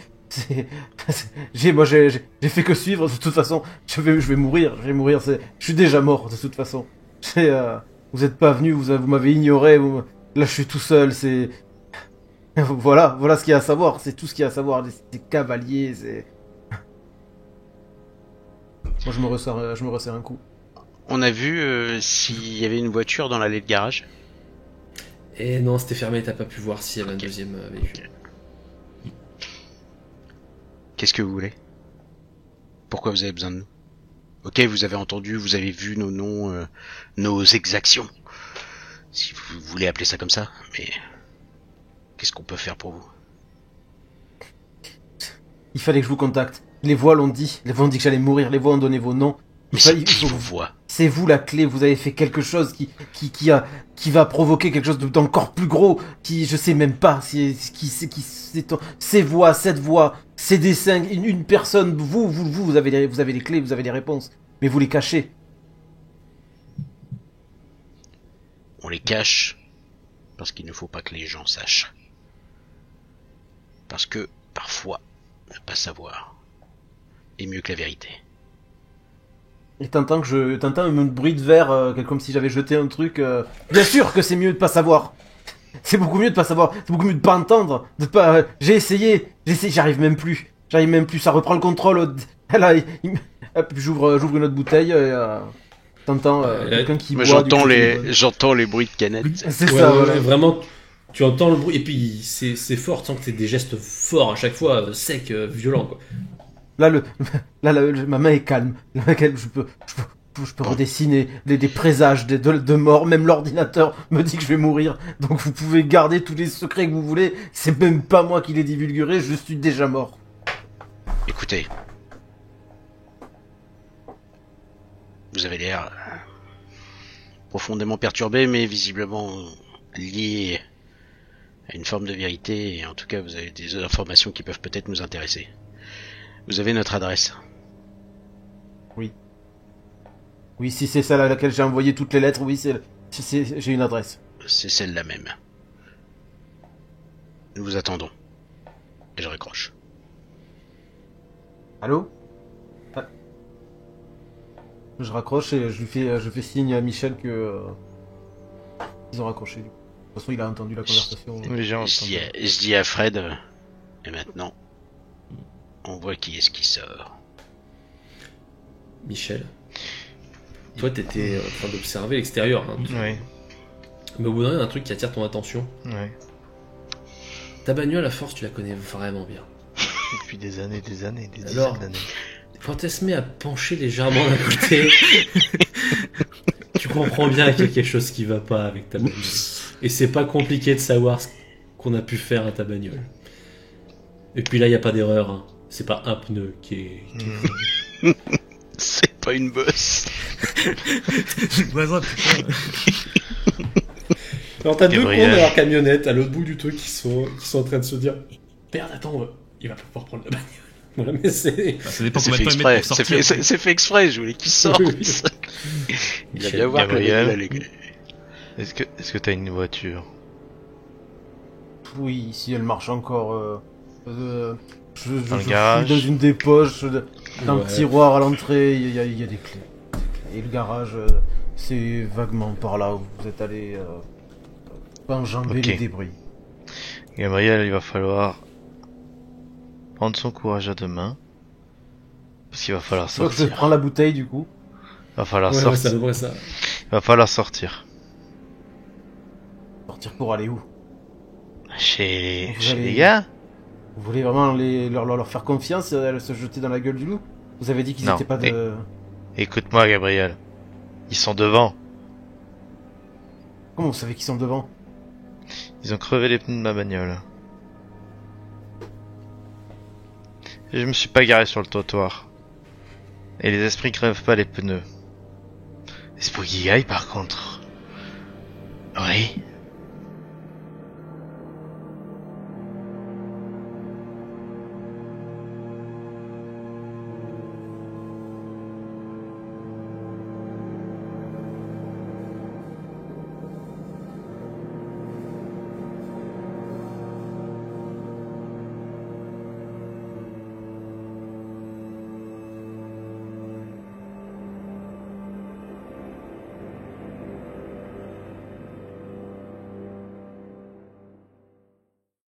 D: J'ai fait que suivre. De toute façon, je vais mourir. Je suis déjà mort de toute façon. Vous êtes pas venu, vous m'avez ignoré. Là, je suis tout seul. Voilà ce qu'il y a à savoir. C'est tout ce qu'il y a à savoir. Des cavaliers, c'est... Moi, je me resserre un coup.
C: On a vu s'il y avait une voiture dans l'allée de garage.
A: Et non, c'était fermé, t'as pas pu voir s'il y avait un deuxième véhicule.
C: Qu'est-ce que vous voulez? Pourquoi vous avez besoin de nous? Ok, vous avez entendu, vous avez vu nos noms, nos exactions. Si vous voulez appeler ça comme ça, mais... Qu'est-ce qu'on peut faire pour vous?
D: Il fallait que je vous contacte. Les voix l'ont dit. Les voix ont dit que j'allais mourir. Les voix ont donné vos noms.
C: Mais c'est qui vous voit?
D: C'est vous la clé. Vous avez fait quelque chose qui va provoquer quelque chose d'encore plus gros. Je sais même pas. Ces voix, cette voix, ces dessins, une personne. Vous avez les clés, vous avez les réponses. Mais vous les cachez.
C: On les cache parce qu'il ne faut pas que les gens sachent. Parce que, parfois, ne pas savoir est mieux que la vérité.
D: Et t'entends un bruit de verre, comme si j'avais jeté un truc. Bien sûr que c'est mieux de pas savoir. C'est beaucoup mieux de pas savoir. C'est beaucoup mieux de pas entendre. De pas. J'ai essayé. J'arrive même plus. Ça reprend le contrôle. Là, hop, j'ouvre une autre bouteille. T'entends quelqu'un qui boit.
C: J'entends les bruits de canettes.
D: C'est ça. Voilà.
A: Vraiment, tu entends le bruit et puis c'est fort. Tu sens que c'est des gestes forts à chaque fois, secs, violents quoi.
D: Là, ma main est calme. Je peux redessiner des présages de mort. Même l'ordinateur me dit que je vais mourir. Donc vous pouvez garder tous les secrets que vous voulez. C'est même pas moi qui les divulguerai. Je suis déjà mort.
C: Écoutez. Vous avez l'air profondément perturbé, mais visiblement lié à une forme de vérité. Et en tout cas, vous avez des informations qui peuvent peut-être nous intéresser. Vous avez notre adresse.
D: Oui, si c'est celle à laquelle j'ai envoyé toutes les lettres, oui, j'ai une adresse.
C: C'est celle-là même. Nous vous attendons. Et je raccroche.
D: Allô? Je raccroche et je fais signe à Michel que ils ont raccroché. De toute façon, il a entendu la conversation.
E: Les gens
C: Je dis à Fred, et maintenant, on voit qui est-ce qui sort.
A: Michel, toi t'étais en train d'observer l'extérieur, hein,
E: Ouais.
A: mais au bout d'un moment, il y a un truc qui attire ton attention.
E: Ouais.
A: Ta bagnole, à force, tu la connais vraiment bien.
E: Depuis des années, des
A: Alors,
E: dizaines d'années.
A: quand elle se met à pencher légèrement d'un côté, tu comprends bien qu'il y a quelque chose qui va pas avec ta bagnole. Et c'est pas compliqué de savoir ce qu'on a pu faire à ta bagnole. Et puis là, il n'y a pas d'erreur, hein. C'est pas un pneu qui est...
C: C'est pas une bosse.
A: Alors t'as deux cons
E: Gabriel.
A: dans leur camionnette à l'autre bout du truc qui sont en train de se dire merde, attends, il va pas pouvoir prendre la bagnole. Voilà, mais c'est...
B: Ça dépend
C: C'est
B: combien
C: fait
B: de temps ils mettent
C: exprès.
B: pour sortir.
C: C'est fait exprès. Je voulais qu'il sorte.
A: Oui.
C: Il va bien voir que le
E: Gabriel.
C: mec, là,
E: Est-ce que t'as une voiture?
D: Oui, si elle marche encore. Je
E: Dans le garage.
D: fouille dans une des poches, dans le
A: Ouais.
D: tiroir à l'entrée, il y a des clés. Et le garage, c'est vaguement par là où vous êtes allé enjamber
E: Ok.
D: les débris.
E: Gabriel, il va falloir prendre son courage à deux mains. Parce qu'il va falloir
D: Donc je
E: sortir.
D: prends la bouteille du coup.
E: Il va falloir
A: Ouais,
E: sortir.
A: c'est à peu près ça.
E: Il va falloir sortir.
D: Sortir pour aller où?
E: Chez
D: Vous allez-
E: les gars?
D: Vous voulez vraiment leur faire confiance et se jeter dans la gueule du loup? Vous avez dit qu'ils
E: Non,
D: étaient pas de...
E: Écoute-moi, Gabriel. Ils sont devant.
D: Comment vous savez qu'ils sont devant?
E: Ils ont crevé les pneus de ma bagnole. Et je me suis pas garé sur le trottoir. Et les esprits crèvent pas les pneus. Les Spooky Guys, par contre. Oui.